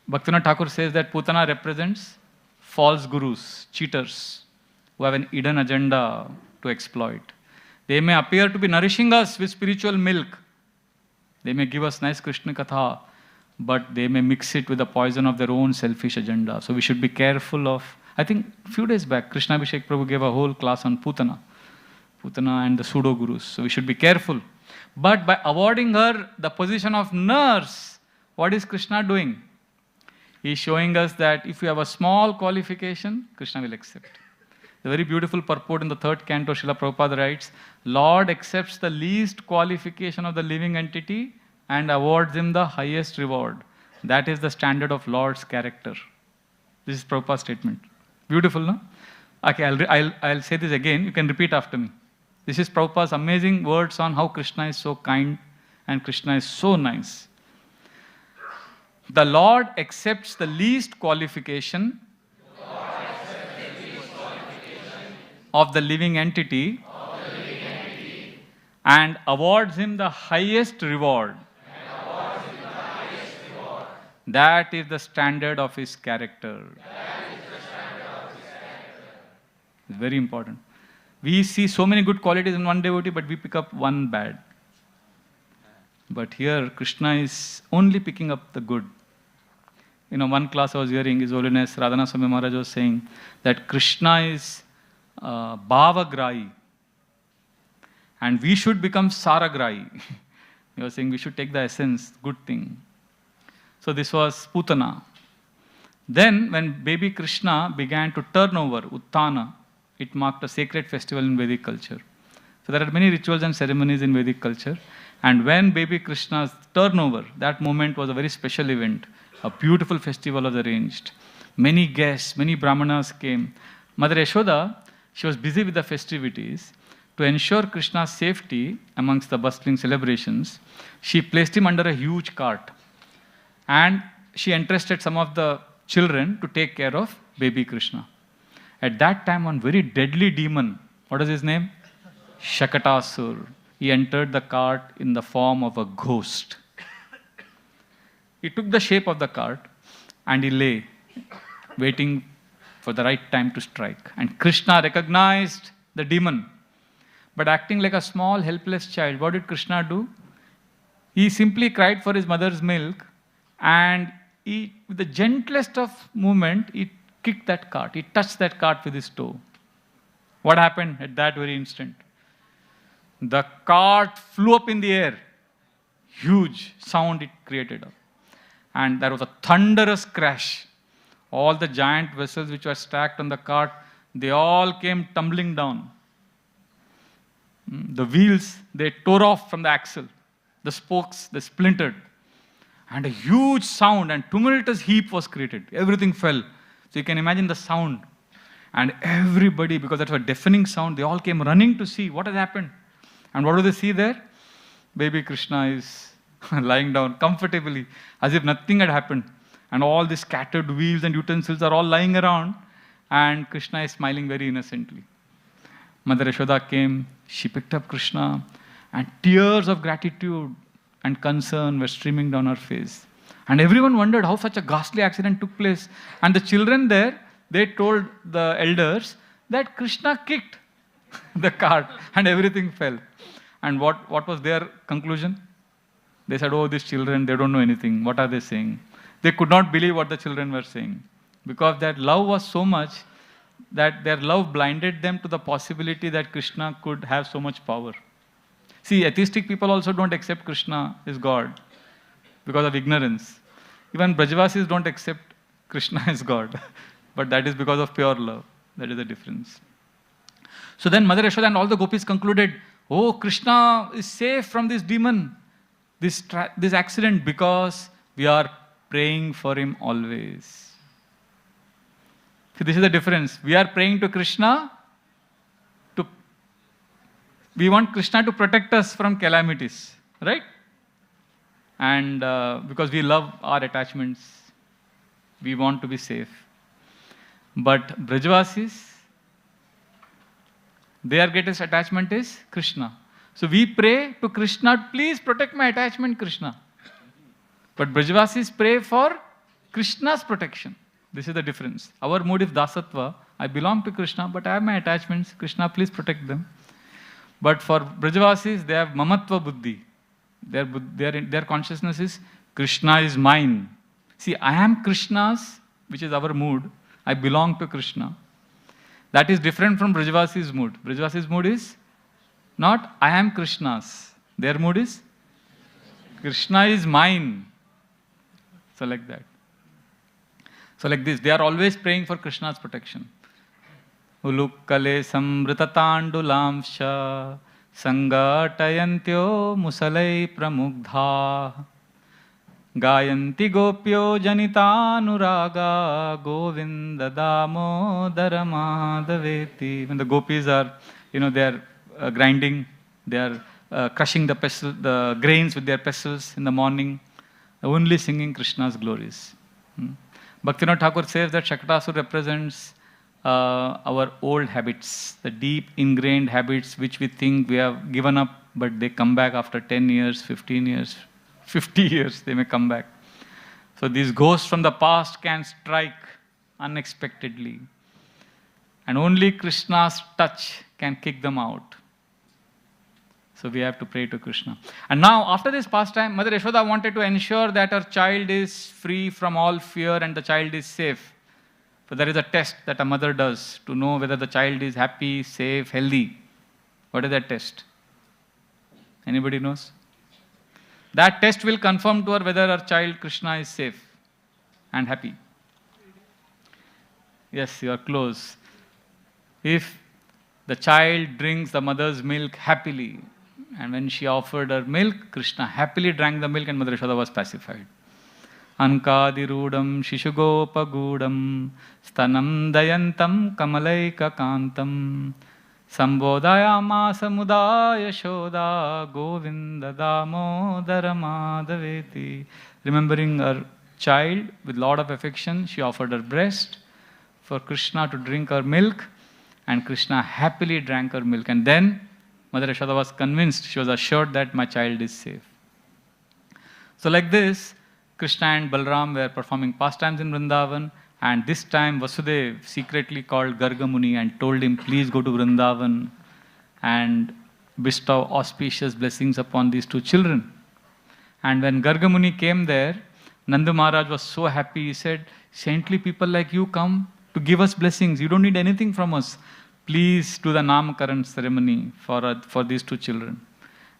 Bhaktivinoda Thakur says that Putana represents false gurus, cheaters, who have an hidden agenda to exploit. They may appear to be nourishing us with spiritual milk. They may give us nice Krishna Katha, but they may mix it with the poison of their own selfish agenda. So we should be careful of, I think a few days back, Krishna Abhishek Prabhu gave a whole class on Putana and the pseudo-gurus. So we should be careful. But by awarding her the position of nurse, what is Krishna doing? He is showing us that if you have a small qualification, Krishna will accept. The very beautiful purport in the 3rd canto, Srila Prabhupada writes, Lord accepts the least qualification of the living entity and awards him the highest reward. That is the standard of Lord's character. This is Prabhupada's statement. Beautiful, no? Okay, I'll say this again. You can repeat after me. This is Prabhupada's amazing words on how Krishna is so kind and Krishna is so nice. The Lord accepts the least qualification of the living entity and awards him the highest reward. That is the standard of his character. It's very important. We see so many good qualities in one devotee, but we pick up one bad. But here, Krishna is only picking up the good. One class I was hearing, His Holiness Radha Swami Maharaj was saying that Krishna is Bhavagrahi and we should become Saragrahi. He was saying we should take the essence, good thing. So this was Putana. Then when baby Krishna began to turn over, Uttana, it marked a sacred festival in Vedic culture. So there are many rituals and ceremonies in Vedic culture. And when baby Krishna's turnover, that moment was a very special event A beautiful festival was arranged. Many guests, many brahmanas came. Mother Yashoda, she was busy with the festivities. To ensure Krishna's safety amongst the bustling celebrations, she placed him under a huge cart. And she entrusted some of the children to take care of baby Krishna. At that time, one very deadly demon, what is his name? Shakatasur. He entered the cart in the form of a ghost. He took the shape of the cart and he lay, waiting for the right time to strike. And Krishna recognized the demon. But acting like a small, helpless child, what did Krishna do? He simply cried for his mother's milk, and he, with the gentlest of movement, he kicked that cart. He touched that cart with his toe. What happened at that very instant? The cart flew up in the air. Huge sound it created. And there was a thunderous crash. All the giant vessels which were stacked on the cart, they all came tumbling down. The wheels, they tore off from the axle. The spokes, they splintered. And a huge sound and tumultuous heap was created. Everything fell. So you can imagine the sound. And everybody, because that was a deafening sound, they all came running to see what had happened. And what do they see there? Baby Krishna is lying down comfortably, as if nothing had happened. And all the scattered wheels and utensils are all lying around. And Krishna is smiling very innocently. Mother Yashoda came, she picked up Krishna, and tears of gratitude and concern were streaming down her face. And everyone wondered how such a ghastly accident took place. And the children there, they told the elders that Krishna kicked the cart and everything fell. And what was their conclusion? They said, oh, these children, they don't know anything. What are they saying? They could not believe what the children were saying. Because their love was so much that their love blinded them to the possibility that Krishna could have so much power. See, atheistic people also don't accept Krishna is God because of ignorance. Even Brajavasis don't accept Krishna is God. But that is because of pure love. That is the difference. So then Mother Yashoda and all the gopis concluded, oh, Krishna is safe from this demon, this accident, because we are praying for him always. See, this is the difference. We are praying to Krishna. We want Krishna to protect us from calamities, right? And because we love our attachments, we want to be safe. But Brajavasis, their greatest attachment is Krishna. So we pray to Krishna, please protect my attachment, Krishna. But Brajavasis pray for Krishna's protection. This is the difference. Our mood is Dasattva. I belong to Krishna, but I have my attachments. Krishna, please protect them. But for Brajavasis, they have Mamatva Buddhi. Their consciousness is, Krishna is mine. See, I am Krishna's, which is our mood. I belong to Krishna. That is different from Brajavasi's mood. Brajavasi's mood is not, I am Krishna's. Their mood is, Krishna is mine. So like that. So like this, they are always praying for Krishna's protection. Ulukkale samvritatandulamsha sangatayantyo musalai pramugdha gayanti gopyo janitanuraga govinda damodara madhaveti. When the gopis are, they are grinding, they are crushing the grains with their pestles in the morning, only singing Krishna's glories. Bhaktivinoda Thakur says that Shakatasur represents our old habits, the deep ingrained habits which we think we have given up, but they come back after 10 years, 15 years, 50 years, they may come back. So these ghosts from the past can strike unexpectedly. And only Krishna's touch can kick them out. So we have to pray to Krishna. And now, after this pastime, Mother Yashoda wanted to ensure that her child is free from all fear and the child is safe. So there is a test that a mother does to know whether the child is happy, safe, healthy. What is that test? Anybody knows? That test will confirm to her whether her child Krishna is safe and happy. Yes, you are close. If the child drinks the mother's milk happily, and when she offered her milk, Krishna happily drank the milk and Mother Yashoda was pacified. Ankadirudam Shishugopagudam Stanam Dayantam Kamalaikakantam Sambodayama Samudaya Shoda Govinda Damodara Madhaveti. Remembering her child with lot of affection, she offered her breast for Krishna to drink her milk, and Krishna happily drank her milk. And then Mother Yashoda was convinced, she was assured that my child is safe. So like this, Krishna and Balram were performing pastimes in Vrindavan, and this time Vasudev secretly called Garga Muni and told him, please go to Vrindavan and bestow auspicious blessings upon these two children. And when Garga Muni came there, Nanda Maharaj was so happy. He said, saintly people like you come to give us blessings. You don't need anything from us. Please do the Namakaran ceremony for these two children.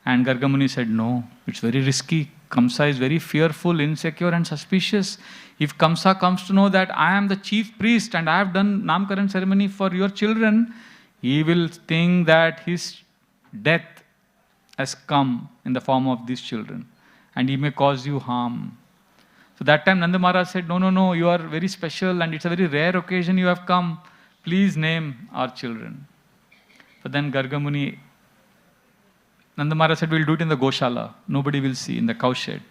And Garga Muni said, no, it's very risky. Kamsa is very fearful, insecure and suspicious. If Kamsa comes to know that I am the chief priest and I have done Namakaran ceremony for your children, he will think that his death has come in the form of these children and he may cause you harm. So that time Nanda Maharaj said, no, you are very special and it's a very rare occasion you have come. Please name our children. But then Garga Muni, Nanda Maharaj said, we'll do it in the Goshala. Nobody will see, in the cow shed.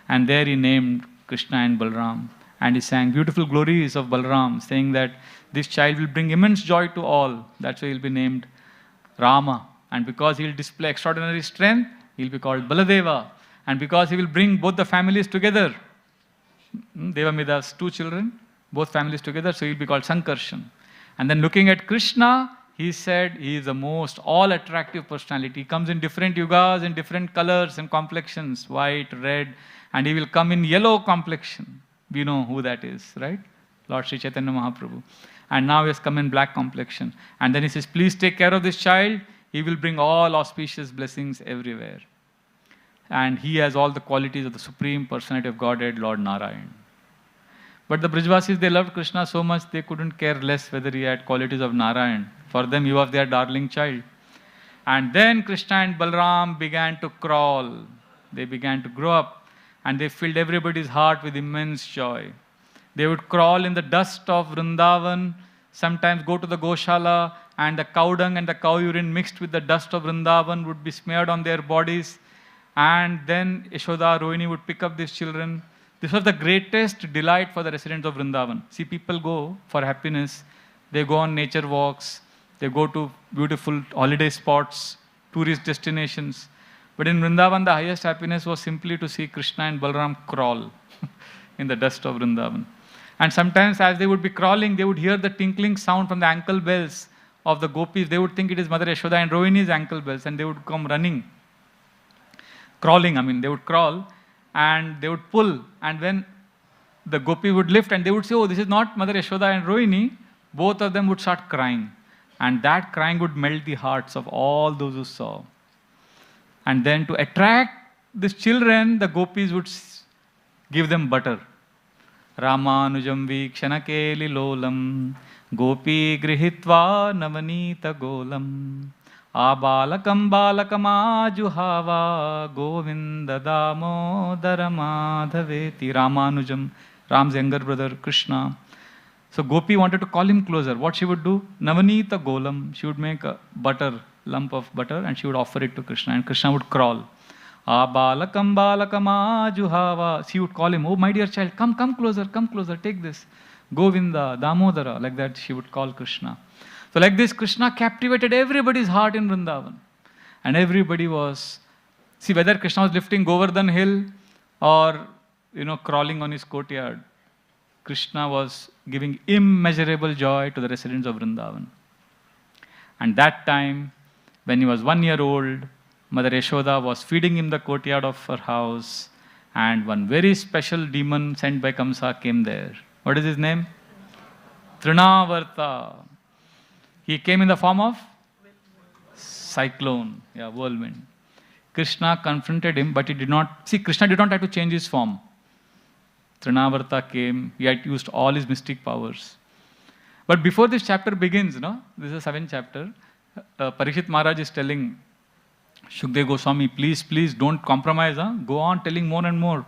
And there he named Krishna and Balram. And he sang beautiful glories of Balram, saying that this child will bring immense joy to all. That's why he'll be named Rama. And because he'll display extraordinary strength, he'll be called Baladeva. And because he will bring both the families together, Devamida's two children, both families together, so he'll be called Sankarshan. And then looking at Krishna, he said he is the most all-attractive personality. He comes in different yugas, in different colors and complexions, white, red, and he will come in yellow complexion. We know who that is, right? Lord Sri Chaitanya Mahaprabhu. And now he has come in black complexion. And then he says, please take care of this child. He will bring all auspicious blessings everywhere. And he has all the qualities of the Supreme Personality of Godhead, Lord Narayan. But the Brijvasis, they loved Krishna so much, they couldn't care less whether he had qualities of Narayan. For them, he was their darling child. And then Krishna and Balram began to crawl. They began to grow up. And they filled everybody's heart with immense joy. They would crawl in the dust of Vrindavan, sometimes go to the Goshala, and the cow dung and the cow urine mixed with the dust of Vrindavan would be smeared on their bodies. And then Yashoda, Rohini would pick up these children. This was the greatest delight for the residents of Vrindavan. See, people go for happiness. They go on nature walks. They go to beautiful holiday spots, tourist destinations. But in Vrindavan, the highest happiness was simply to see Krishna and Balram crawl in the dust of Vrindavan. And sometimes as they would be crawling, they would hear the tinkling sound from the ankle bells of the gopis. They would think it is Mother Yashoda and Rohini's ankle bells, and they would come running. They would crawl and they would pull, and when the gopi would lift and they would say, oh, this is not Mother Yashoda and Rohini, both of them would start crying. And that crying would melt the hearts of all those who saw. And then to attract these children, the gopis would give them butter. Ramanujam Vikshanakeli Lolam Gopi Grihitva Navanita Golam Abalakam Balakama Juhava Govinda Damodara Madhaveti. Ramanujam, Ram's younger brother Krishna. So Gopi wanted to call him closer. What she would do? Navanita Golam. She would make a lump of butter, and she would offer it to Krishna, and Krishna would crawl. Abalakam Balakama Juhava. She would call him, oh my dear child, come closer, take this. Govinda, Damodara, like that she would call Krishna. So like this, Krishna captivated everybody's heart in Vrindavan. And everybody was, see, whether Krishna was lifting Govardhan hill or, crawling on his courtyard, Krishna was giving immeasurable joy to the residents of Vrindavan. And that time, when he was 1 year old, Mother Yashoda was feeding him the courtyard of her house, and one very special demon sent by Kamsa came there. What is his name? Trinavarta. He came in the form of cyclone, whirlwind. Krishna confronted him, but he did not, Krishna did not have to change his form. Trinavarta came, he had used all his mystic powers. But before this chapter begins, this is the 7th chapter, Parikshit Maharaj is telling Shukdev Goswami, please don't compromise, go on telling more and more.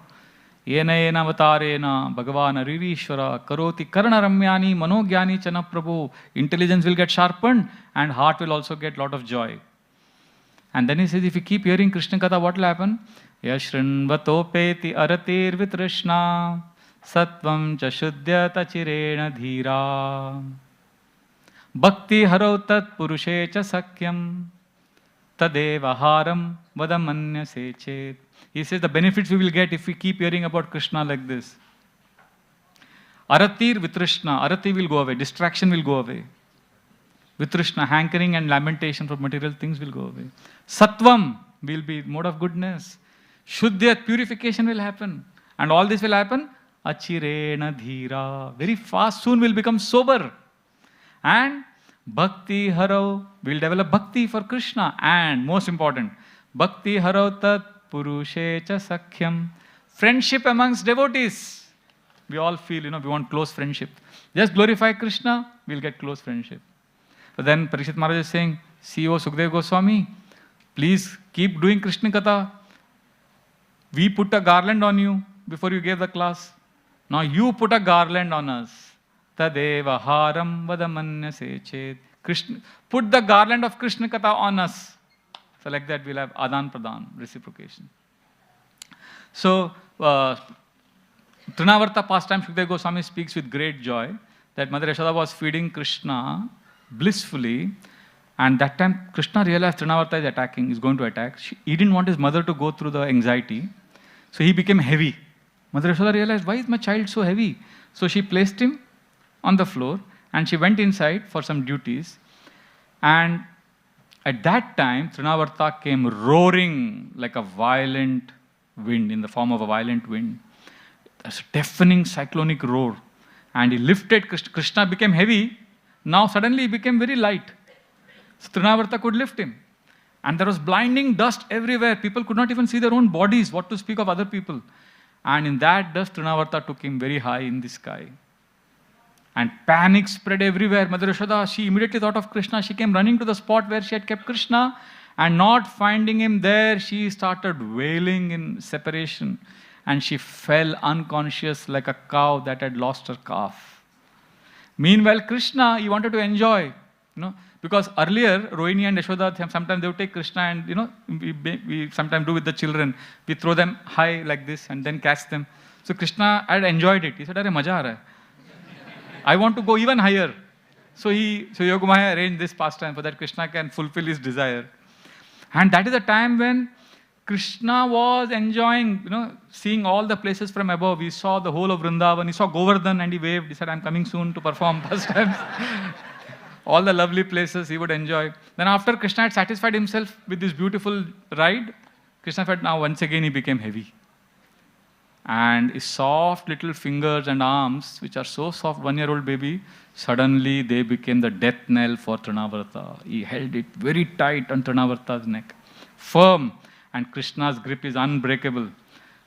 Yena yena avatarena Bhagavan Aririshwara Karoti Karana Ramyani Manogyani Chana Prabhu. Intelligence will get sharpened and heart will also get lot of joy. And then he says, if you keep hearing Krishna Katha, what will happen? Yashrinvatopeti aratir vitrishna Sattvam cha shuddhyata chirena dhira Bhakti harautat purushe cha sakyam Tadeva haram vadamanya sechet. He says the benefits we will get if we keep hearing about Krishna like this. Aratir vitrishna. Arati will go away. Distraction will go away. Vitrishna, hankering and lamentation for material things will go away. Sattvam will be mode of goodness. Shuddhyat, purification will happen. And all this will happen. Achirena dhira. Very fast, soon will become sober. And Bhakti harau will develop bhakti for Krishna. And most important, Bhakti harau tat purushe cha sakhyam. Friendship amongst devotees. We all feel, we want close friendship. Just glorify Krishna, we'll get close friendship. But then Parikshit Maharaj is saying, CEO Sukdev Goswami, please keep doing Krishna Katha. We put a garland on you before you gave the class. Now you put a garland on us. Tadeva haram vadamanya sechet. Krishna, put the garland of Krishna Katha on us. So like that we'll have Adan Pradan, reciprocation. So, Trinavarta pastime, Shukdev Goswami speaks with great joy that Mother Yashoda was feeding Krishna blissfully, and that time Krishna realized Trinavarta is attacking, is going to attack. He didn't want his mother to go through the anxiety, so he became heavy. Mother Yashoda realized, why is my child so heavy? So she placed him on the floor and she went inside for some duties, and at that time Trinavarta came roaring like a violent wind, in the form of a violent wind. There's a deafening cyclonic roar, and he lifted Krishna. Krishna became heavy. Now suddenly he became very light. So Trinavarta could lift him. And there was blinding dust everywhere. People could not even see their own bodies, what to speak of other people. And in that dust, Trinavarta took him very high in the sky. And panic spread everywhere. Mother Yashoda, she immediately thought of Krishna. She came running to the spot where she had kept Krishna. And not finding him there, she started wailing in separation. And she fell unconscious like a cow that had lost her calf. Meanwhile, Krishna, he wanted to enjoy, because earlier, Rohini and Yashoda, sometimes they would take Krishna and, we sometimes do with the children. We throw them high like this and then catch them. So Krishna had enjoyed it. He said, "Arey, maja aa raha hai. I want to go even higher." So Yogamaya arranged this pastime so that Krishna can fulfill his desire. And that is the time when Krishna was enjoying, seeing all the places from above. He saw the whole of Vrindavan. He saw Govardhan and he waved. He said, "I'm coming soon to perform pastimes." All the lovely places he would enjoy. Then after Krishna had satisfied himself with this beautiful ride, Krishna said, now once again he became heavy. And his soft little fingers and arms, which are so soft, 1-year-old baby, suddenly they became the death knell for Trinavarta. He held it very tight on Trinavarta's neck, firm. And Krishna's grip is unbreakable.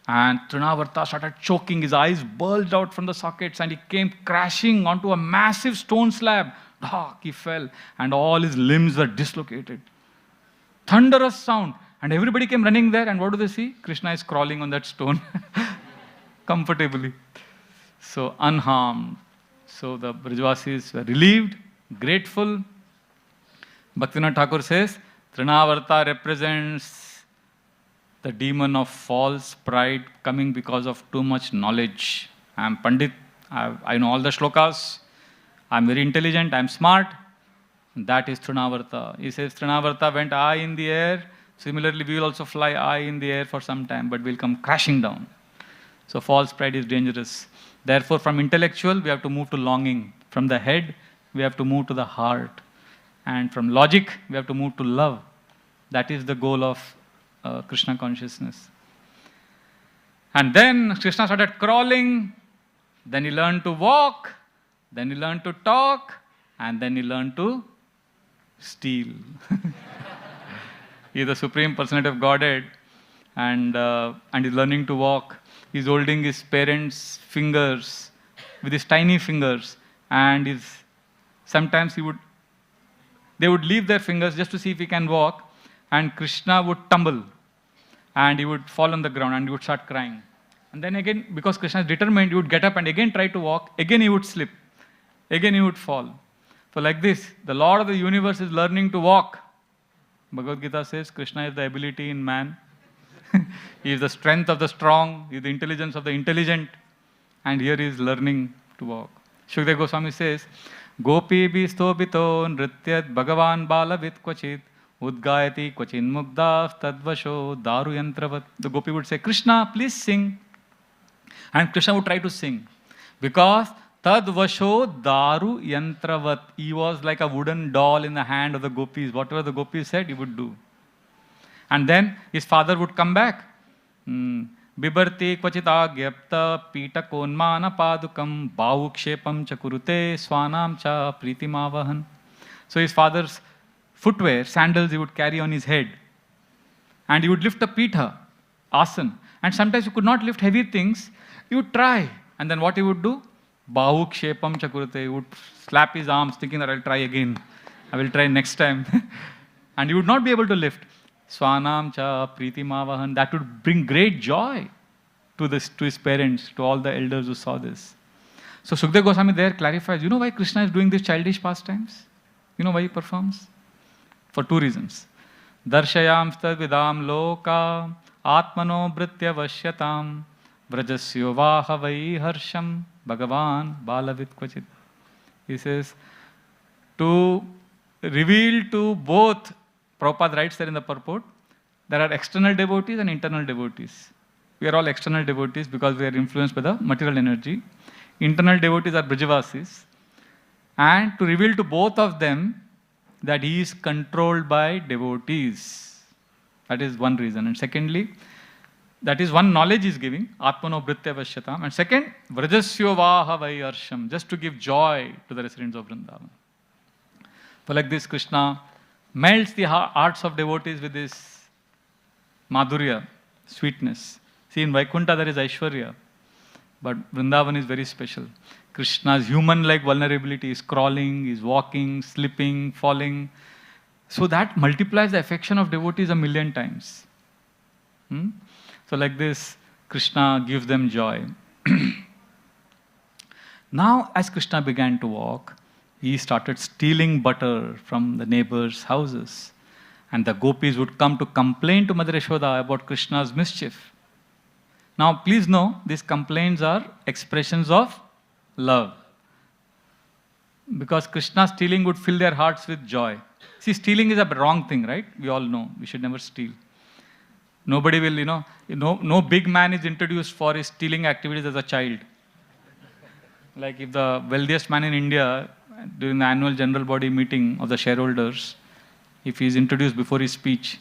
And Trinavarta started choking. His eyes bulged out from the sockets and he came crashing onto a massive stone slab. He fell and all his limbs were dislocated. Thunderous sound. And everybody came running there, and what do they see? Krishna is crawling on that stone comfortably. So unharmed. So the Brajvasis were relieved, grateful. Bhaktivinoda Thakur says, Trinavarta represents the demon of false pride coming because of too much knowledge. I am Pandit, I know all the shlokas, I am very intelligent, I am smart. That is Trinavarta. He says Trinavarta went high in the air. Similarly, we will also fly high in the air for some time, but we will come crashing down. So false pride is dangerous. Therefore, from intellectual, we have to move to longing. From the head, we have to move to the heart. And from logic, we have to move to love. That is the goal of Krishna consciousness. And then Krishna started crawling, then he learned to walk, then he learned to talk, and then he learned to steal. He is the Supreme Personality of Godhead, and he's learning to walk. He's holding his parents' fingers with his tiny fingers, and sometimes they would leave their fingers just to see if he can walk, and Krishna would tumble, and he would fall on the ground, and he would start crying. And then again, because Krishna is determined, he would get up and again try to walk. Again he would slip. Again he would fall. So like this, the Lord of the universe is learning to walk. Bhagavad Gita says, Krishna is the ability in man. He is the strength of the strong. He is the intelligence of the intelligent. And here he is learning to walk. Shukdev Goswami says, Gopi bistobito nrityat bhagavan balavit kvachit udgayati kvachin mugdav tadvasho daru yantravat. The Gopi would say, Krishna, please sing. And Krishna would try to sing. Because tadvasho daru yantravat. He was like a wooden doll in the hand of the gopis. Whatever the gopis said, he would do. And then his father would come back. Bibarti kvachita gyapta pita konmana padukam bhavukshepam chakurute swanam cha pritimavahan. So his father's footwear, sandals he would carry on his head. And he would lift a pita, asan. And sometimes he could not lift heavy things. He would try. And then what he would do? Bhavukshepam chakurute. He would slap his arms thinking that I'll try again. I will try next time. And he would not be able to lift. Swanam cha pritimavahan. That would bring great joy to his parents, to all the elders who saw this. So Sukdev Goswami there clarifies, you know why Krishna is doing these childish pastimes? You know why he performs? For two reasons. Darshayam stadvidam loka atmano britya vashyatam vrajasyo vaha vai harsham bhagavan balavit kvachit. He says, to reveal to both, Prabhupada writes there in the purport, there are external devotees and internal devotees. We are all external devotees because we are influenced by the material energy. Internal devotees are Brajavasis. And to reveal to both of them that he is controlled by devotees. That is one reason. And secondly, that is one knowledge he is giving, Atmano Britya Vashyatam. And second, Vrajasyo Vaha Vai Arsham, just to give joy to the residents of Vrindavan. So like this, Krishna melts the hearts of devotees with this madhurya, sweetness. See, in Vaikuntha there is Aishwarya, but Vrindavan is very special. Krishna's human-like vulnerability is crawling, is walking, slipping, falling. So that multiplies the affection of devotees 1,000,000 times. So like this, Krishna gives them joy. Now, as Krishna began to walk, he started stealing butter from the neighbors' houses. And the gopis would come to complain to Mother Yashoda about Krishna's mischief. Now, please know, these complaints are expressions of love. Because Krishna's stealing would fill their hearts with joy. See, stealing is a wrong thing, right? We all know. We should never steal. Nobody will, no big man is introduced for his stealing activities as a child. Like if the wealthiest man in India, during the annual general body meeting of the shareholders, if he is introduced before his speech,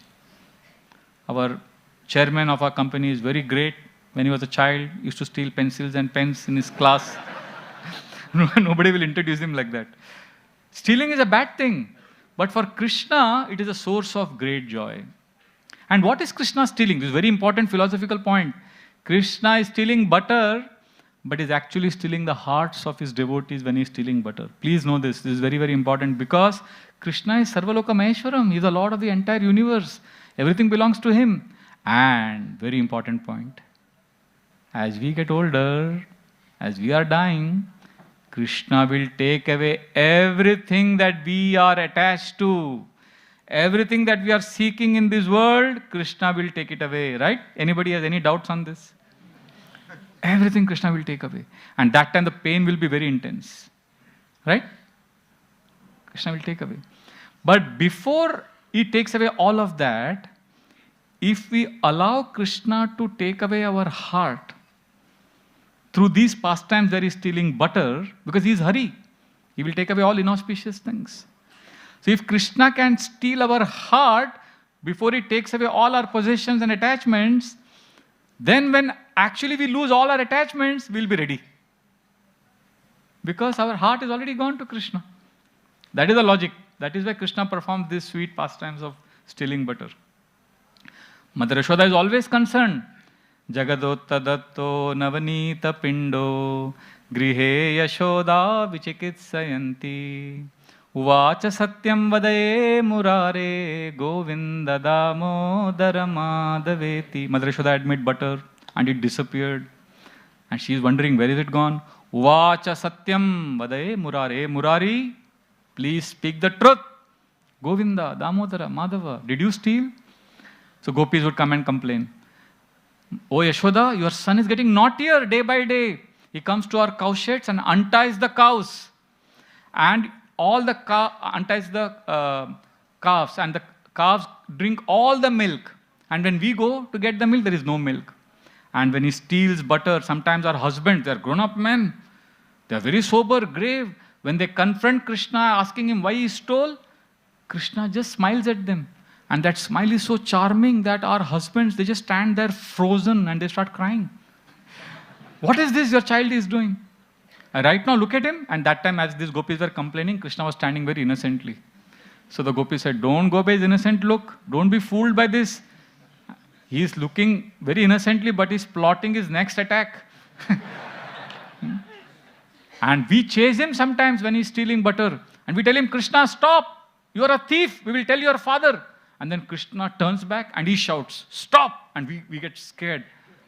our chairman of our company is very great. When he was a child, he used to steal pencils and pens in his class. Nobody will introduce him like that. Stealing is a bad thing. But for Krishna, it is a source of great joy. And what is Krishna stealing? This is a very important philosophical point. Krishna is stealing butter, but is actually stealing the hearts of his devotees when he is stealing butter. Please know this. This is very, very important because Krishna is Sarvaloka Maheshwaram. He is the Lord of the entire universe. Everything belongs to him. And very important point. As we get older, as we are dying, Krishna will take away everything that we are attached to. Everything that we are seeking in this world, Krishna will take it away, right? Anybody has any doubts on this? Everything Krishna will take away. And that time the pain will be very intense. Right? Krishna will take away. But before he takes away all of that, if we allow Krishna to take away our heart, through these pastimes where he is stealing butter, because he is Hari, he will take away all inauspicious things. So if Krishna can steal our heart before he takes away all our possessions and attachments, then when actually we lose all our attachments, we'll be ready. Because our heart is already gone to Krishna. That is the logic. That is why Krishna performs these sweet pastimes of stealing butter. Mother Yashoda is always concerned. Jagadotta datto navanita pindo grihe Yashoda vichikitsayanti uvacha satyam vadaye murare govinda damodara madhaveti. Mother Yashoda had made butter and it disappeared. And she is wondering, where is it gone? Uvacha satyam vadaye murare. Murari, please speak the truth. Govinda, Damodara, Madhava, did you steal? So gopis would come and complain. Oh Yashoda, your son is getting naughtier day by day. He comes to our cow sheds and unties the cows. And all the unties the calves, and the calves drink all the milk. And when we go to get the milk, there is no milk. And when he steals butter, sometimes our husbands, they are grown-up men, they are very sober, grave. When they confront Krishna asking him why he stole, Krishna just smiles at them. And that smile is so charming that our husbands, they just stand there frozen and they start crying. What is this your child is doing? Right now, look at him. And that time, as these gopis were complaining, Krishna was standing very innocently. So the gopis said, don't go by his innocent look. Don't be fooled by this. He is looking very innocently, but he's plotting his next attack. And we chase him sometimes when he's stealing butter. And we tell him, Krishna, stop. You are a thief. We will tell your father. And then Krishna turns back and he shouts, stop. And we get scared.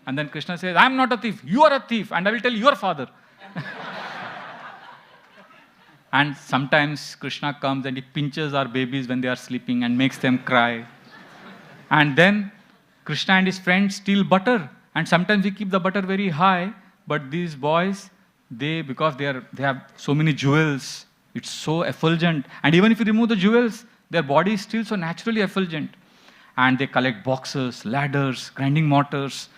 And then Krishna says, I am not a thief. You are a thief. And I will tell your father. And sometimes Krishna comes and he pinches our babies when they are sleeping and makes them cry. And then Krishna and his friends steal butter. And sometimes we keep the butter very high. But these boys, because they have so many jewels, it's so effulgent. And even if you remove the jewels, their body is still so naturally effulgent. And they collect boxes, ladders, grinding mortars.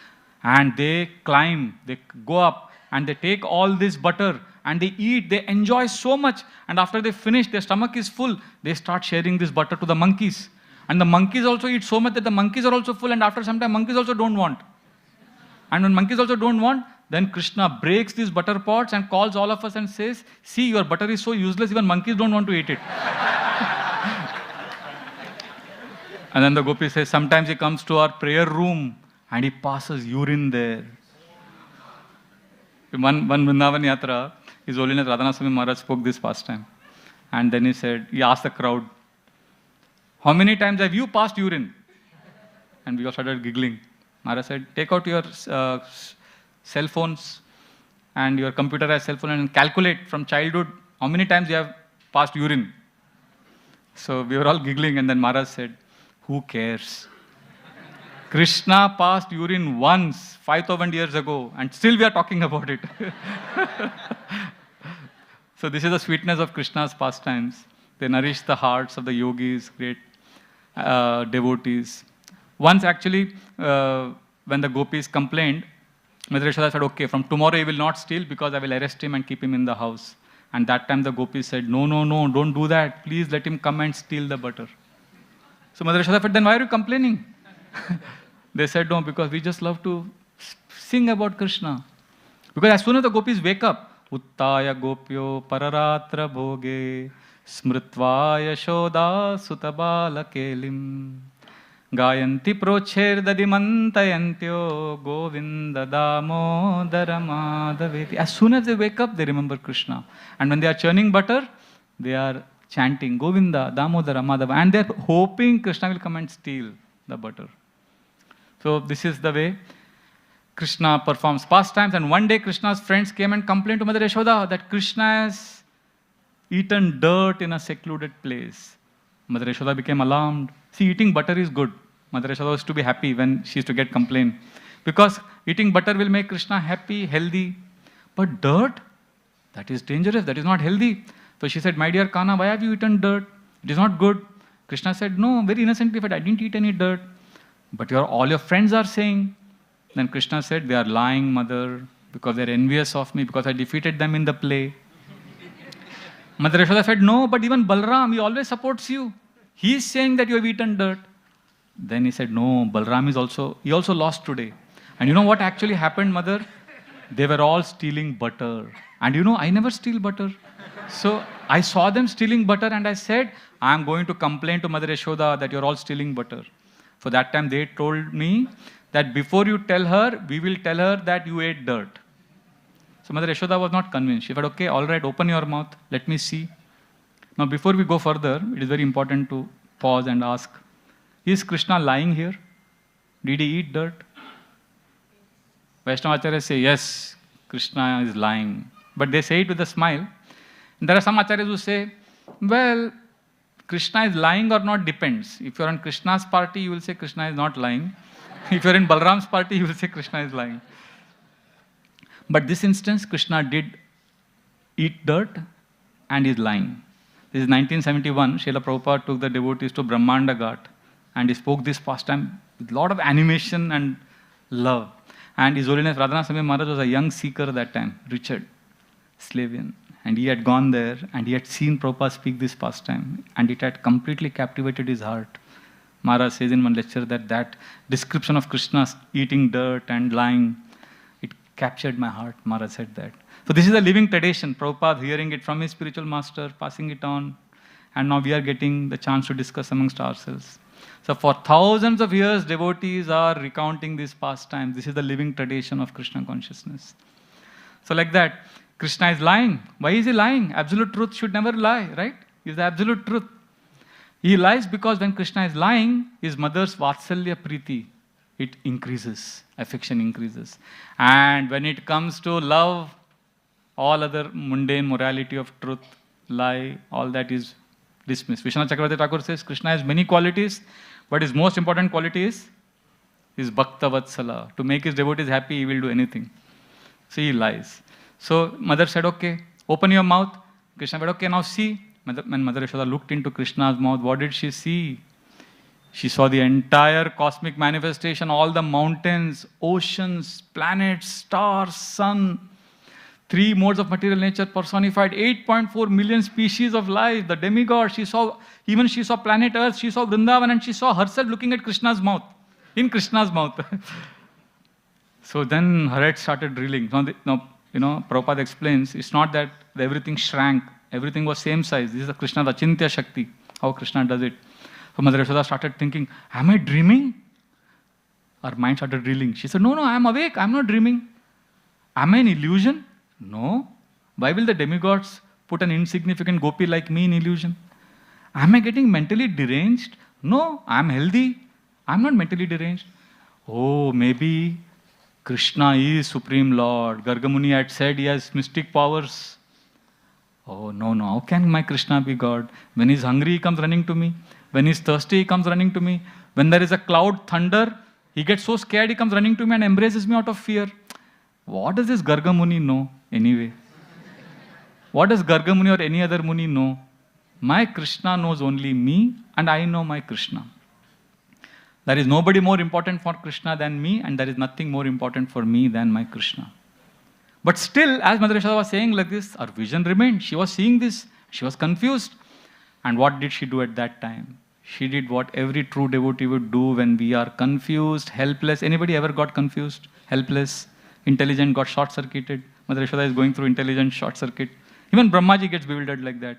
And they climb, they go up, and they take all this butter, and they eat, they enjoy so much. And after they finish, their stomach is full, they start sharing this butter to the monkeys. And the monkeys also eat so much that the monkeys are also full, and after some time, monkeys also don't want. And when monkeys also don't want, then Krishna breaks these butter pots and calls all of us and says, see, your butter is so useless, even monkeys don't want to eat it. And then the gopi says, sometimes he comes to our prayer room and he passes urine there. One Vrindavan Yatra, His Holiness Radha Swami Maharaj spoke this pastime. And then he asked the crowd, how many times have you passed urine? And we all started giggling. Maharaj said, take out your cell phones and your computer has cell phone and calculate from childhood how many times you have passed urine. So we were all giggling, and then Maharaj said, who cares? Krishna passed urine once, 5,000 years ago, and still we are talking about it. So this is the sweetness of Krishna's pastimes. They nourish the hearts of the yogis, great devotees. Once actually, when the gopis complained, Mother Yashoda said, okay, from tomorrow he will not steal because I will arrest him and keep him in the house. And that time the gopis said, no, don't do that. Please let him come and steal the butter. So Mother Yashoda said, then why are you complaining? They said, no, because we just love to sing about Krishna. Because as soon as the gopis wake up, Uttaya gopyo pararatra bhoge smritva yashoda sutabala kelim gayanti procher dadimantayantyo govinda damodara madhaveti. As soon as they wake up, they remember Krishna. And when they are churning butter, they are chanting Govinda, Damodara, Madhava. And they are hoping Krishna will come and steal the butter. So this is the way Krishna performs pastimes. And one day Krishna's friends came and complained to Mother Yashoda that Krishna has eaten dirt in a secluded place. Mother Yashoda became alarmed. See, eating butter is good. Mother Yashoda was to be happy when she used to get complaint. Because eating butter will make Krishna happy, healthy. But dirt, that is dangerous, that is not healthy. So she said, my dear Kana, why have you eaten dirt? It is not good. Krishna said, no, very innocently, but I didn't eat any dirt. But all your friends are saying. Then Krishna said, they are lying, mother, because they are envious of me, because I defeated them in the play. Mother Yashoda said, no, but even Balram, he always supports you. He is saying that you have eaten dirt. Then he said, no, Balram he also lost today. And you know what actually happened, mother? They were all stealing butter. And I never steal butter. So I saw them stealing butter and I said, I am going to complain to Mother Yashoda that you are all stealing butter. So that time they told me that before you tell her, we will tell her that you ate dirt. So Mother Yashoda was not convinced. She said, okay, all right, open your mouth. Let me see. Now before we go further, it is very important to pause and ask, is Krishna lying here? Did he eat dirt? Vaishnavacharya say, yes, Krishna is lying. But they say it with a smile. And there are some acharyas who say, well, Krishna is lying or not depends. If you're on Krishna's party, you will say Krishna is not lying. If you're in Balram's party, you will say Krishna is lying. But this instance, Krishna did eat dirt and is lying. This is 1971. Srila Prabhupada took the devotees to Brahmanda Ghat and he spoke this pastime with a lot of animation and love. And His Holiness Radha Swami Maharaj was a young seeker that time, Richard, Slavian. And he had gone there and he had seen Prabhupada speak this pastime and it had completely captivated his heart. Maharaj says in one lecture that description of Krishna eating dirt and lying, it captured my heart. Maharaj said that. So this is a living tradition. Prabhupada hearing it from his spiritual master, passing it on, and now we are getting the chance to discuss amongst ourselves. So for thousands of years, devotees are recounting this pastime. This is the living tradition of Krishna consciousness. So like that, Krishna is lying. Why is he lying? Absolute truth should never lie, right? He is the absolute truth. He lies because when Krishna is lying, his mother's Vatsalya Priti, it increases, affection increases. And when it comes to love, all other mundane morality of truth, lie, all that is dismissed. Vishwanath Chakravarti Thakur says Krishna has many qualities, but his most important quality is his Bhakta Vatsala. To make his devotees happy, he will do anything. So he lies. So mother said, okay, open your mouth. Krishna said, okay, now see. When Mother Yashoda looked into Krishna's mouth, what did she see? She saw the entire cosmic manifestation, all the mountains, oceans, planets, stars, sun, 3 modes of material nature personified, 8.4 million species of life, the demigod. She saw planet Earth, she saw Vrindavan, and she saw herself looking at Krishna's mouth, in Krishna's mouth. So then her head started reeling. Prabhupada explains, it's not that everything shrank, everything was same size. This is Krishna's Achintya Shakti, how Krishna does it. So Mother Yashoda started thinking, am I dreaming? Her mind started reeling. She said, no, I am awake, I am not dreaming. Am I an illusion? No. Why will the demigods put an insignificant gopi like me in illusion? Am I getting mentally deranged? No, I am healthy. I am not mentally deranged. Oh, maybe Krishna is Supreme Lord. Gargamuni had said he has mystic powers. Oh, no, how can my Krishna be God? When he's hungry, he comes running to me. When he's thirsty, he comes running to me. When there is a cloud, thunder, he gets so scared, he comes running to me and embraces me out of fear. What does this Gargamuni know anyway? What does Gargamuni or any other Muni know? My Krishna knows only me and I know my Krishna. There is nobody more important for Krishna than me and there is nothing more important for me than my Krishna. But still, as Mother Yashoda was saying like this, her vision remained. She was seeing this. She was confused. And what did she do at that time? She did what every true devotee would do when we are confused, helpless. Anybody ever got confused, helpless, intelligent, got short-circuited? Mother Yashoda is going through intelligent short-circuit. Even Brahmaji gets bewildered like that.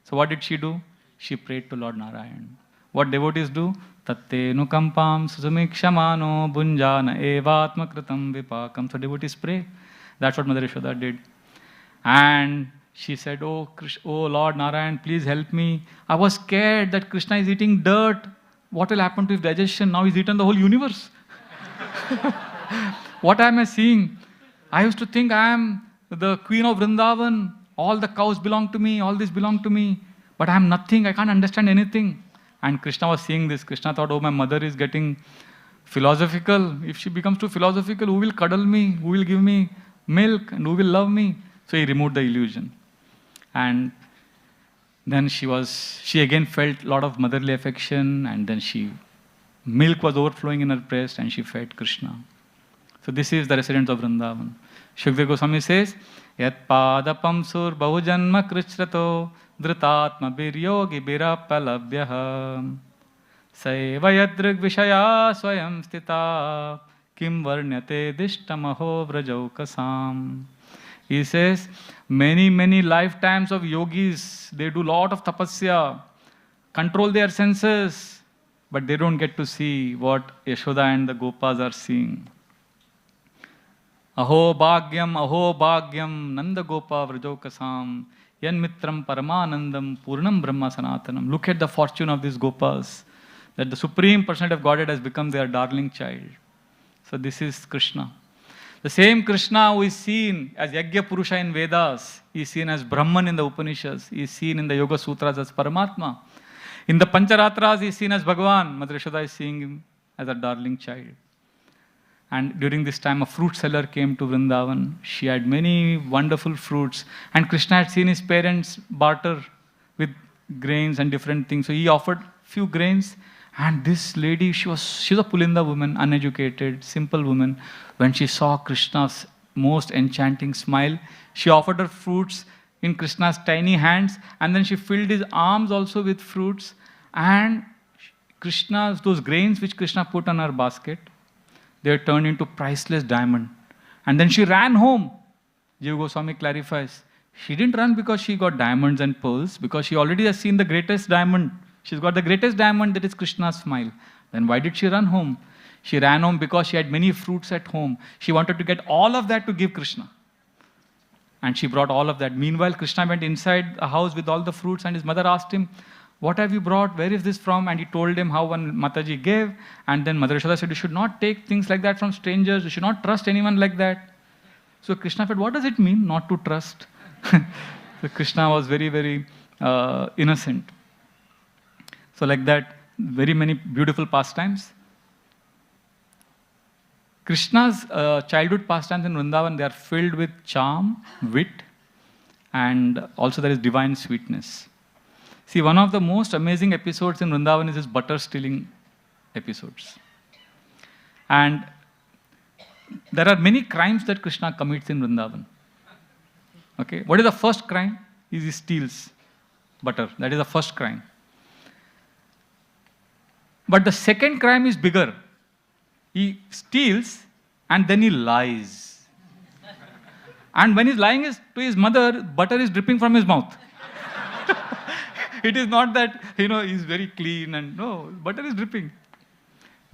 So what did she do? She prayed to Lord Narayan. What devotees do? Tatte nukampam susumikshamano bunjana evatma kritam vipakam. So devotees pray. That's what Mother Yashoda did. And she said, oh Lord Narayan, please help me. I was scared that Krishna is eating dirt. What will happen to his digestion? Now he's eaten the whole universe. What am I seeing? I used to think I am the queen of Vrindavan. All the cows belong to me. All this belong to me. But I am nothing. I can't understand anything. And Krishna was seeing this. Krishna thought, oh, my mother is getting philosophical. If she becomes too philosophical, who will cuddle me? Who will give me milk? And who will love me? So he removed the illusion. And then she again felt a lot of motherly affection. And then milk was overflowing in her breast and she fed Krishna. So this is the residents of Vrindavan. Shukdev Goswami says, Yat padapam sur bahujanma krishrato dhritatma biryogi birapalabhyaha Saiva yadrig vishaya swayam stita kim varnyate dishtamaho vrajaukasam. He says, many lifetimes of yogis, they do lot of tapasya, control their senses, but they don't get to see what Yashoda and the Gopas are seeing. Aho bhagyam nanda gopa vrajokasam yan mitram paramanandam purnam brahma sanatanam. Look at the fortune of these Gopas, that the Supreme Personality of Godhead has become their darling child. So this is Krishna. The same Krishna who is seen as Yajna Purusha in Vedas, he is seen as Brahman in the Upanishads, he is seen in the Yoga Sutras as Paramatma. In the Pancharatras, he is seen as Bhagavan. Mother Yashoda is seeing him as a darling child. And during this time, a fruit seller came to Vrindavan. She had many wonderful fruits. And Krishna had seen his parents barter with grains and different things. So he offered few grains. And this lady, she was a Pulinda woman, uneducated, simple woman. When she saw Krishna's most enchanting smile, she offered her fruits in Krishna's tiny hands, and then she filled his arms also with fruits. And those grains which Krishna put on her basket, they turned into priceless diamond. And then she ran home. Jiva Goswami clarifies, she didn't run because she got diamonds and pearls, because she already has seen the greatest diamond. She's got the greatest diamond, that is Krishna's smile. Then why did she run home? She ran home because she had many fruits at home. She wanted to get all of that to give Krishna. And she brought all of that. Meanwhile, Krishna went inside a house with all the fruits, and his mother asked him, what have you brought? Where is this from? And he told him how one Mataji gave. And then Mother Yashoda said, you should not take things like that from strangers. You should not trust anyone like that. So Krishna said, what does it mean, not to trust? So Krishna was very, very innocent. So like that, very many beautiful pastimes. Krishna's childhood pastimes in Vrindavan, they are filled with charm, wit, and also there is divine sweetness. See, one of the most amazing episodes in Vrindavan is his butter stealing episodes. And there are many crimes that Krishna commits in Vrindavan. Okay, what is the first crime? He steals butter. That is the first crime. But the second crime is bigger. He steals and then he lies. And when he's lying to his mother, butter is dripping from his mouth. It is not that, he's very clean and no, butter is dripping.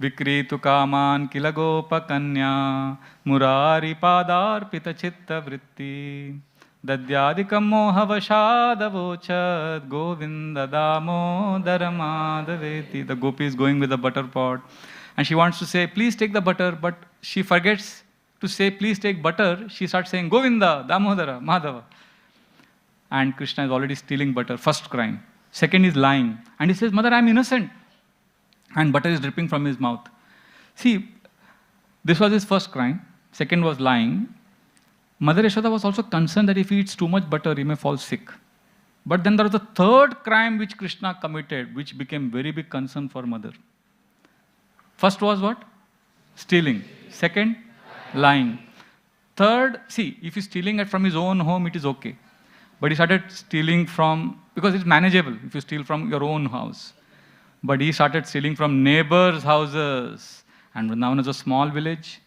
Vikritu kaman kilagopa kanya murari padar pita chitta vritti dadyadikam mohavashadavochat govinda damodara madhaveti. The gopi is going with the butter pot. And she wants to say, please take the butter, but she forgets to say, please take butter. She starts saying, Govinda, Damodara, Madhava. And Krishna is already stealing butter, first crime. Second is lying. And he says, Mother, I am innocent. And butter is dripping from his mouth. See, this was his first crime. Second was lying. Mother Yashoda was also concerned that if he eats too much butter, he may fall sick. But then there was a third crime which Krishna committed, which became very big concern for mother. First was what? Stealing. Second, lying. Third, see, if he's stealing it from his own home, it is okay. But he started stealing because it's manageable if you steal from your own house. But he started stealing from neighbors' houses. And Vrindavan is a small village.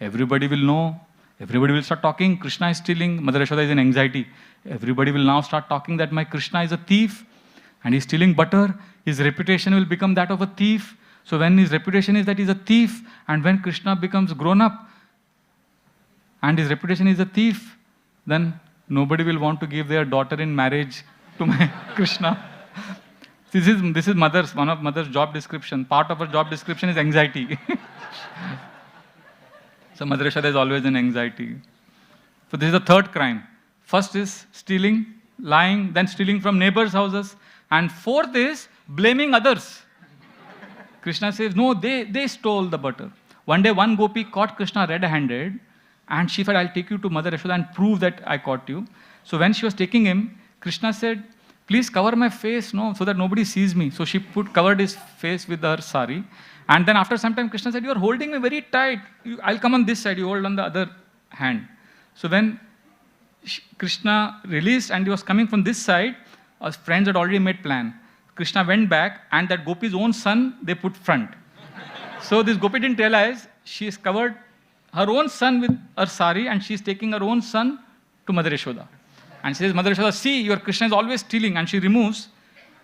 Everybody will know. Everybody will start talking. Krishna is stealing. Mother Yashoda is in anxiety. Everybody will now start talking that my Krishna is a thief. And he's stealing butter. His reputation will become that of a thief. So when his reputation is that he's a thief, and when Krishna becomes grown up, and his reputation is a thief, then nobody will want to give their daughter in marriage to my Krishna. This is one of mother's job description. Part of her job description is anxiety. So Mother Yashoda is always in anxiety. So this is the third crime. First is stealing, lying, then stealing from neighbors' houses, and fourth is blaming others. Krishna says, no, they stole the butter. One day, one gopi caught Krishna red-handed, and she said, I'll take you to Mother Yashoda and prove that I caught you. So when she was taking him, Krishna said, please cover my face, so that nobody sees me. So she covered his face with her sari. And then after some time, Krishna said, you are holding me very tight. I'll come on this side, you hold on the other hand. So when Krishna released and he was coming from this side, his friends had already made plan. Krishna went back, and that gopi's own son, they put front. So this gopi didn't realize she has covered her own son with her sari, and she's taking her own son to Mother Yashoda. And she says, Mother Yashoda, see, your Krishna is always stealing. And she removes,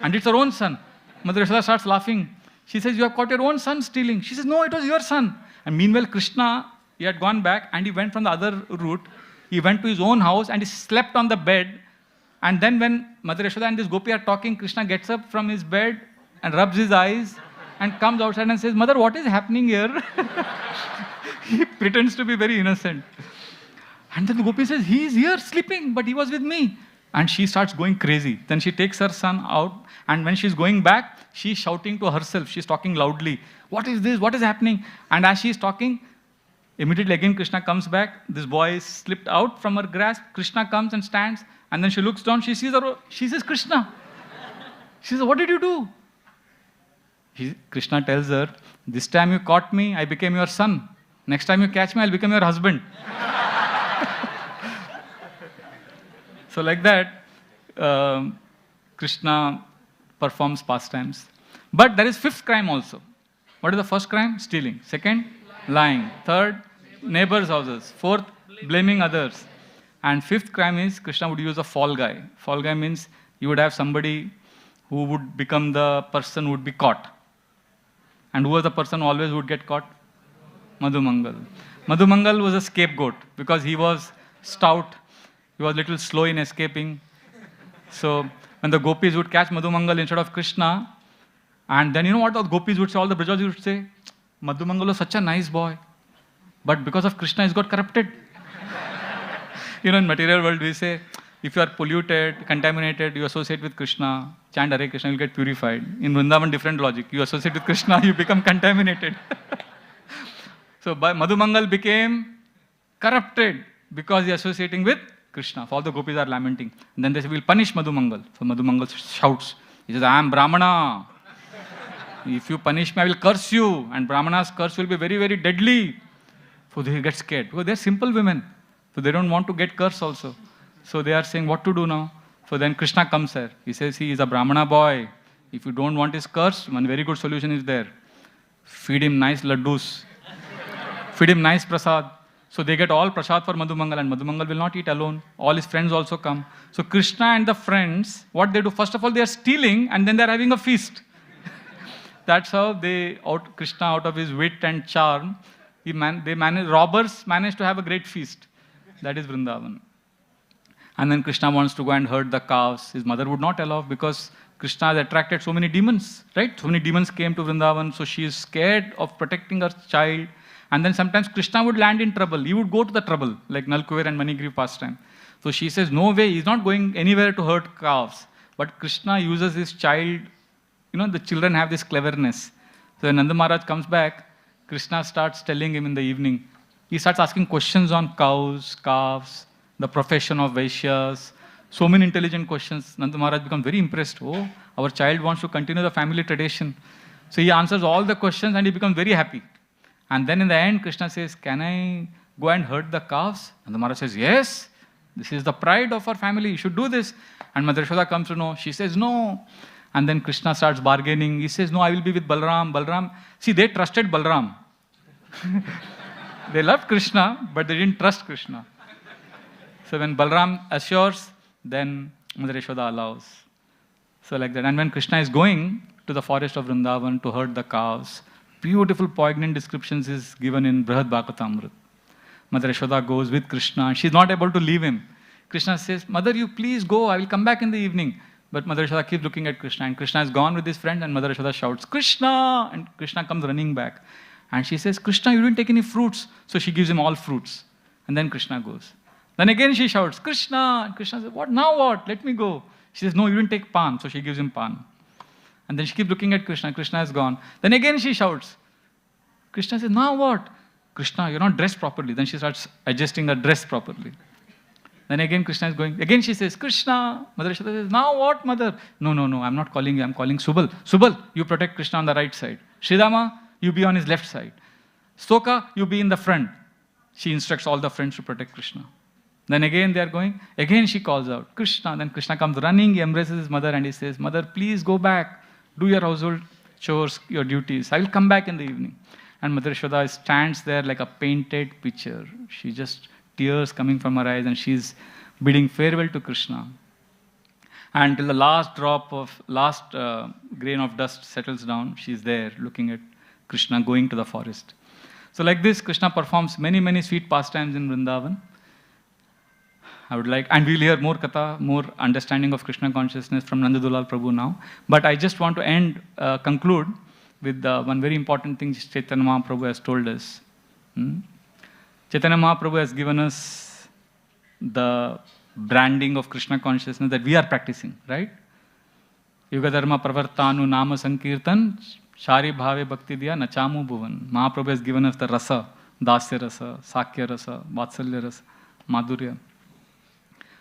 and it's her own son. Mother Yashoda starts laughing. She says, you have caught your own son stealing. She says, no, it was your son. And meanwhile, Krishna, he had gone back, and he went from the other route. He went to his own house, and he slept on the bed. And then when Mother Yashoda and this gopi are talking, Krishna gets up from his bed and rubs his eyes and comes outside and says, Mother, what is happening here? He pretends to be very innocent. And then the gopi says, he is here sleeping, but he was with me. And she starts going crazy. Then she takes her son out, and when she's going back, she's shouting to herself. She's talking loudly. What is this? What is happening? And as she's talking, immediately again Krishna comes back. This boy is slipped out from her grasp. Krishna comes and stands, and then she looks down. She sees her. She says, Krishna. She says, what did you do? Krishna tells her, this time you caught me, I became your son. Next time you catch me, I'll become your husband. So like that, Krishna performs pastimes. But there is fifth crime also. What is the first crime? Stealing. Second, lying. Third, neighbors' houses. Fourth, blaming others. And fifth crime is Krishna would use a fall guy. Fall guy means you would have somebody who would become the person who would be caught. And who was the person who always would get caught? Madhumangal. Madhumangal was a scapegoat because he was stout. He was a little slow in escaping. So when the gopis would catch Madhumangal instead of Krishna, and then you know what the gopis would say, all the Brajas would say, Madhumangal was such a nice boy. But because of Krishna, he's got corrupted. You know, in material world, we say, if you are polluted, contaminated, you associate with Krishna, chant Hare Krishna, you'll get purified. In Vrindavan, different logic. You associate with Krishna, you become contaminated. So Madhumangal became corrupted because he is associating with Krishna. So all the gopis are lamenting. And then they say, we'll punish Madhumangal. So Madhumangal shouts. He says, I am Brahmana. If you punish me, I will curse you. And Brahmana's curse will be very, very deadly. So they get scared. Because they're simple women. So they don't want to get cursed also. So they are saying, what to do now? So then Krishna comes here. He says, he is a Brahmana boy. If you don't want his curse, one very good solution is there. Feed him nice laddus. Feed him nice prasad. So they get all prasad for Madhumangal, and Madhumangal will not eat alone. All his friends also come. So Krishna and the friends, what they do, first of all, they are stealing, and then they are having a feast. That's how Krishna, out of his wit and charm, robbers manage to have a great feast. That is Vrindavan. And then Krishna wants to go and herd the cows. His mother would not allow because Krishna has attracted so many demons, right? So many demons came to Vrindavan, so she is scared of protecting her child. And then sometimes Krishna would land in trouble. He would go to the trouble, like Nalkuver and Manigriv pastime. So she says, no way, he's not going anywhere to herd calves. But Krishna uses his child, you know, the children have this cleverness. So when Nanda Maharaj comes back, Krishna starts telling him in the evening. He starts asking questions on cows, calves, the profession of Vaishyas, so many intelligent questions. Nanda Maharaj becomes very impressed. Oh, our child wants to continue the family tradition. So he answers all the questions and he becomes very happy. And then in the end, Krishna says, can I go and herd the calves? Nanda Maharaj says, yes, this is the pride of our family, you should do this. And Mother Yashoda comes to know, she says, no. And then Krishna starts bargaining. He says, no, I will be with Balram. Balram, see, they trusted Balram. They loved Krishna, but they didn't trust Krishna. So when Balram assures, then Mother Yashoda allows. So like that. And when Krishna is going to the forest of Vrindavan to herd the cows, beautiful poignant descriptions is given in Brihad Bhagavatam. Mother Yashoda goes with Krishna. She's not able to leave him. Krishna says, Mother, you please go. I will come back in the evening. But Mother Yashoda keeps looking at Krishna. And Krishna is gone with his friend. And Mother Yashoda shouts, Krishna! And Krishna comes running back. And she says, Krishna, you didn't take any fruits. So she gives him all fruits. And then Krishna goes. Then again she shouts, Krishna! And Krishna says, what? Now what? Let me go. She says, no, you didn't take pan. So she gives him pan. And then she keeps looking at Krishna. Krishna is gone. Then again she shouts. Krishna says, now what? Krishna, you're not dressed properly. Then she starts adjusting her dress properly. Then again Krishna is going. Again she says, Krishna. Mother Yashoda says, now what, mother? No, I'm not calling you. I'm calling Subal. Subal, you protect Krishna on the right side. Sridama, you be on his left side. Stoka, you be in the front. She instructs all the friends to protect Krishna. Then again they are going. Again she calls out, Krishna. Then Krishna comes running. He embraces his mother and he says, Mother, please go back. Do your household chores, your duties. I will come back in the evening. And Mother Yashoda stands there like a painted picture. She just, tears coming from her eyes, and she's bidding farewell to Krishna. And till the last grain of dust settles down, she's there looking at Krishna going to the forest. So like this, Krishna performs many, many sweet pastimes in Vrindavan. I would like, and we'll hear more katha, more understanding of Krishna consciousness from Nanda Dulal Prabhu now. But I just want to conclude with one very important thing Chaitanya Mahaprabhu has told us. Chaitanya Mahaprabhu has given us the branding of Krishna consciousness that we are practicing, right? Yuga Dharma Pravartanu Nama Sankirtan Shari Bhave Bhakti Diya Nachamu Bhuvan. Mahaprabhu has given us the rasa, Dasya rasa, Sakya rasa, Vatsalya rasa, Madhurya.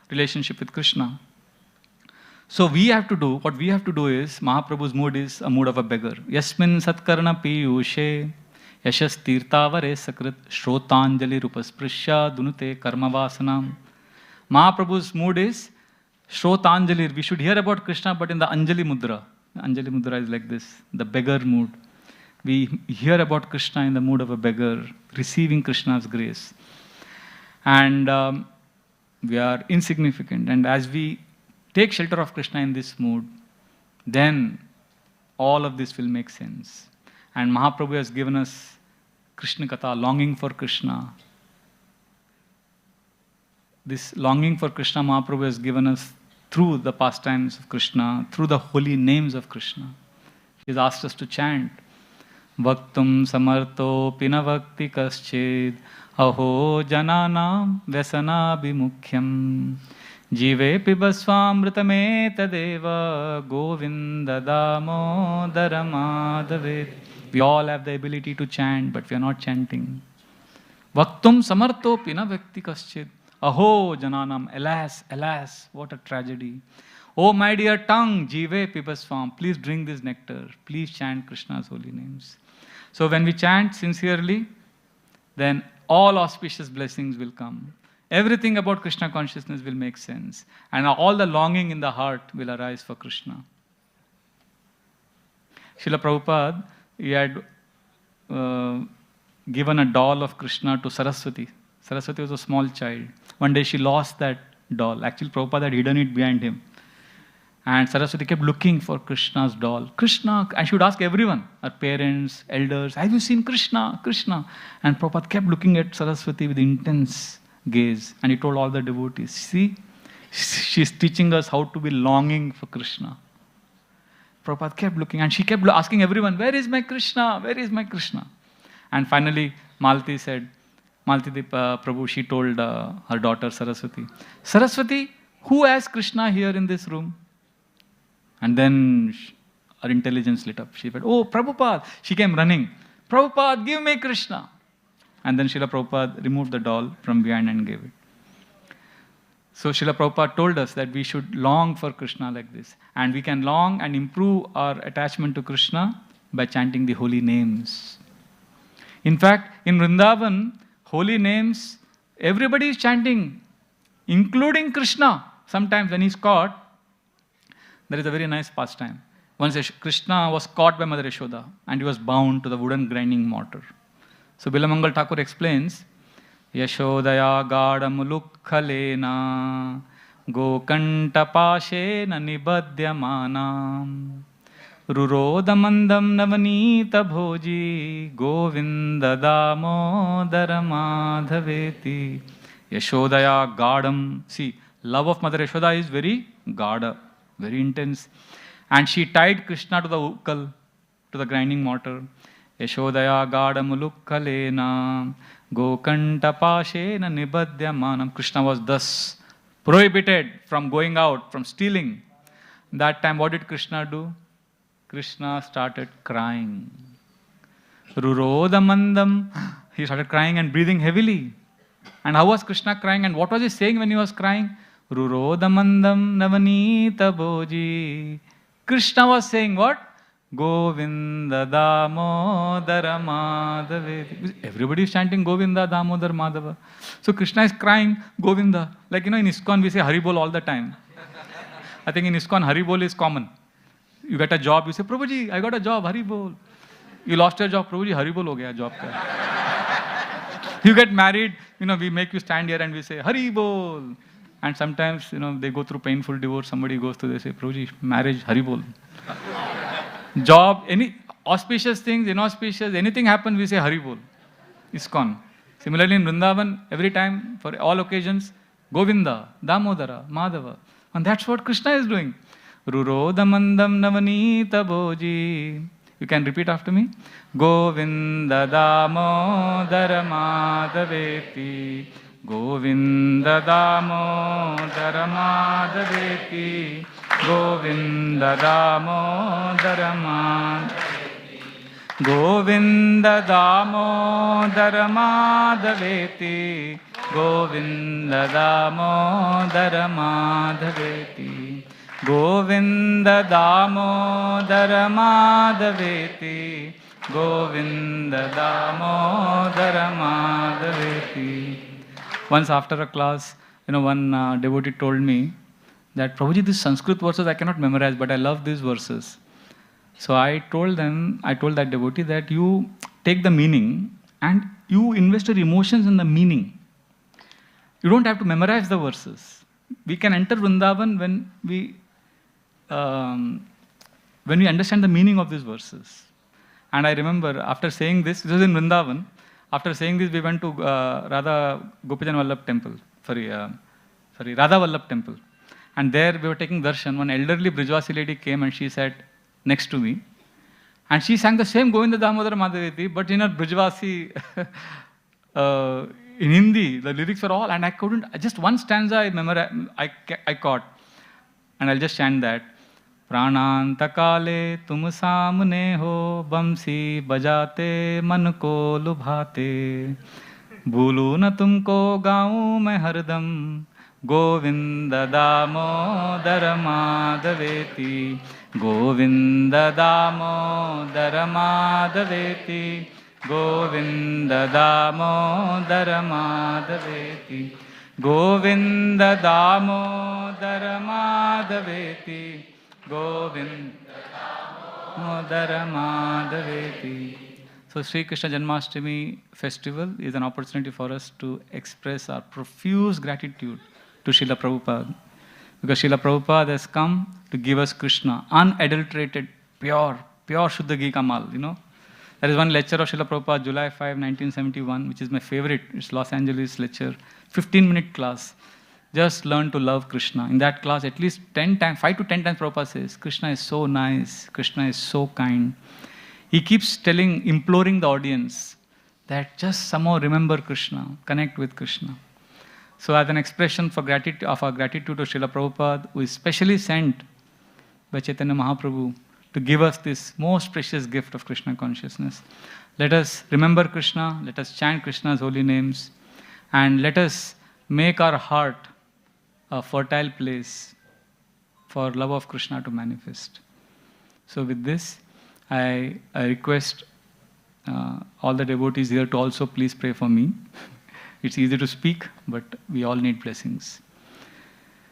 Relationship with Krishna. So what we have to do is, Mahaprabhu's mood is a mood of a beggar. Yasmin Satkarna Piyushe Yashas Tirtavare Sakrit Shrotanjali Rupasprisya Dunute Karma Vasanam. Mahaprabhu's mood is Shrotanjali. We should hear about Krishna, but in the Anjali Mudra. Anjali Mudra is like this, the beggar mood. We hear about Krishna in the mood of a beggar, receiving Krishna's grace. And we are insignificant. And as we take shelter of Krishna in this mood, then all of this will make sense. And Mahaprabhu has given us Krishna Katha, longing for Krishna. This longing for Krishna, Mahaprabhu has given us through the pastimes of Krishna, through the holy names of Krishna. He has asked us to chant. Vaktum samarto pinavakti kasched aho jananam vyasana bimukhyam jive pibasvamritame tadeva govinda damodara madhavet. We all have the ability to chant, but we are not chanting. Vaktum samarto pinavakti kasched aho jananam, alas, alas, what a tragedy. Oh my dear tongue, jive pibasvam, please drink this nectar. Please chant Krishna's holy names. So when we chant sincerely, then all auspicious blessings will come. Everything about Krishna consciousness will make sense. And all the longing in the heart will arise for Krishna. Srila Prabhupada, he had given a doll of Krishna to Saraswati. Saraswati was a small child. One day she lost that doll. Actually, Prabhupada had hidden it behind him. And Saraswati kept looking for Krishna's doll. Krishna, and she would ask everyone, her parents, elders, have you seen Krishna? Krishna. And Prabhupada kept looking at Saraswati with intense gaze. And he told all the devotees, see, she's teaching us how to be longing for Krishna. Prabhupada kept looking and she kept asking everyone, where is my Krishna? Where is my Krishna? And finally, Malti Prabhu, she told her daughter Saraswati, Saraswati, who has Krishna here in this room? And then her intelligence lit up. She said, oh, Prabhupada. She came running. Prabhupada, give me Krishna. And then Srila Prabhupada removed the doll from behind and gave it. So Srila Prabhupada told us that we should long for Krishna like this. And we can long and improve our attachment to Krishna by chanting the holy names. In fact, in Vrindavan, holy names, everybody is chanting, including Krishna. Sometimes when he's caught, there is a very nice pastime. Once Krishna was caught by Mother Yashoda and he was bound to the wooden grinding mortar. So Bilamangal Thakur explains, Yashodaya gadamulukhalena gokanta pashena nibadhyamanam rurodamandam navanita bhoji govinda damodara madhaveti. Yashodaya gadam. See, love of Mother Yashoda is very gada, very intense. And she tied Krishna to the ukkal, to the grinding mortar. Yashodaya gadamulukkalena gokanta pashena nibadhyamanam. Krishna was thus prohibited from going out, from stealing. That time, what did Krishna do? Krishna started crying. Rurodamandam. He started crying and breathing heavily. And how was Krishna crying? And what was he saying when he was crying? Rurodamandam navanita bhoji. Krishna was saying what? Govinda damodara madhaveti. Everybody is chanting Govinda damodara madhava. So Krishna is crying Govinda. Like in ISKCON we say Haribol all the time. I think in ISKCON Haribol is common. You get a job, you say, Prabhuji, I got a job, Haribol. You lost your job, Prabhuji, Haribol ho gaya job ka. You get married, we make you stand here and we say, Haribol. And sometimes, they go through painful divorce, somebody goes to, they say, Prabhuji, marriage, Haribol. Job, any auspicious things, inauspicious, anything happens, we say Haribol. ISKCON. Similarly in Vrindavan, every time, for all occasions, Govinda, Damodara, Madhava. And that's what Krishna is doing. Rurodamandam navanita bhoji. You can repeat after me. Govinda Damodara Madhaveti. Govinda Damodara Madhaveti. Govinda Damodara Madhaveti. Govinda Damodara Madhaveti. Govinda Damodara Madhaveti. Govinda Damodara Madhaveti. Govinda Damodara Madhaveti. Once after a class, one devotee told me that, Prabhuji, these Sanskrit verses I cannot memorize, but I love these verses. So I told that devotee that you take the meaning and you invest your emotions in the meaning. You don't have to memorize the verses. We can enter Vrindavan when we understand the meaning of these verses. And I remember after saying this was in Vrindavan, after saying this we went to Radha Gopijan Vallabh temple, Radha Vallabh temple. And there we were taking darshan. One elderly Brijvasi lady came and she sat next to me. And she sang the same Govinda Damodara Madhaveti, but in her Brijvasi, in Hindi, the lyrics were all, and I couldn't, just one stanza I caught. And I'll just chant that. Pranantakale tum samne ho, bamsi bajate man ko lubhate. Bhulu na tumko gaun mein hardam, Govinda Damodara Madhaveti. Govinda Damodara Madhaveti. Govinda Damodara Madhaveti. Govinda Damodara Madhaveti. Govinda Damodara Madhaveti. So Sri Krishna Janmashtami festival is an opportunity for us to express our profuse gratitude to Srila Prabhupada. Because Srila Prabhupada has come to give us Krishna, unadulterated, pure Shuddha Ghee Kamal, There is one lecture of Srila Prabhupada, July 5, 1971, which is my favorite. It's Los Angeles lecture, 15-minute class. Just learn to love Krishna. In that class, at least 5 to 10 times Prabhupada says, Krishna is so nice, Krishna is so kind. He keeps imploring the audience that just somehow remember Krishna, connect with Krishna. So as an expression of our gratitude to Srila Prabhupada, who is specially sent by Chaitanya Mahaprabhu to give us this most precious gift of Krishna consciousness, let us remember Krishna, let us chant Krishna's holy names, and let us make our heart a fertile place for love of Krishna to manifest. So with this, I request all the devotees here to also please pray for me. It's easy to speak, but we all need blessings.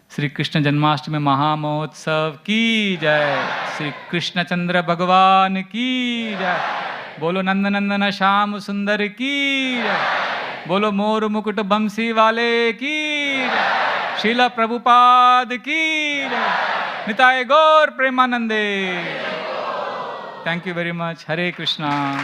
Sri Krishna Janmashtami Mahamotsav ki jai. Sri Krishna Chandra Bhagavan ki jai. Bolo Nandanandana Sham Sundar ki jai. Bolo Mor Mukut Bamsi Wale ki jai. Srila Prabhupada ki jai. Nitai Gaur Premanande. Thank you very much. Hare Krishna.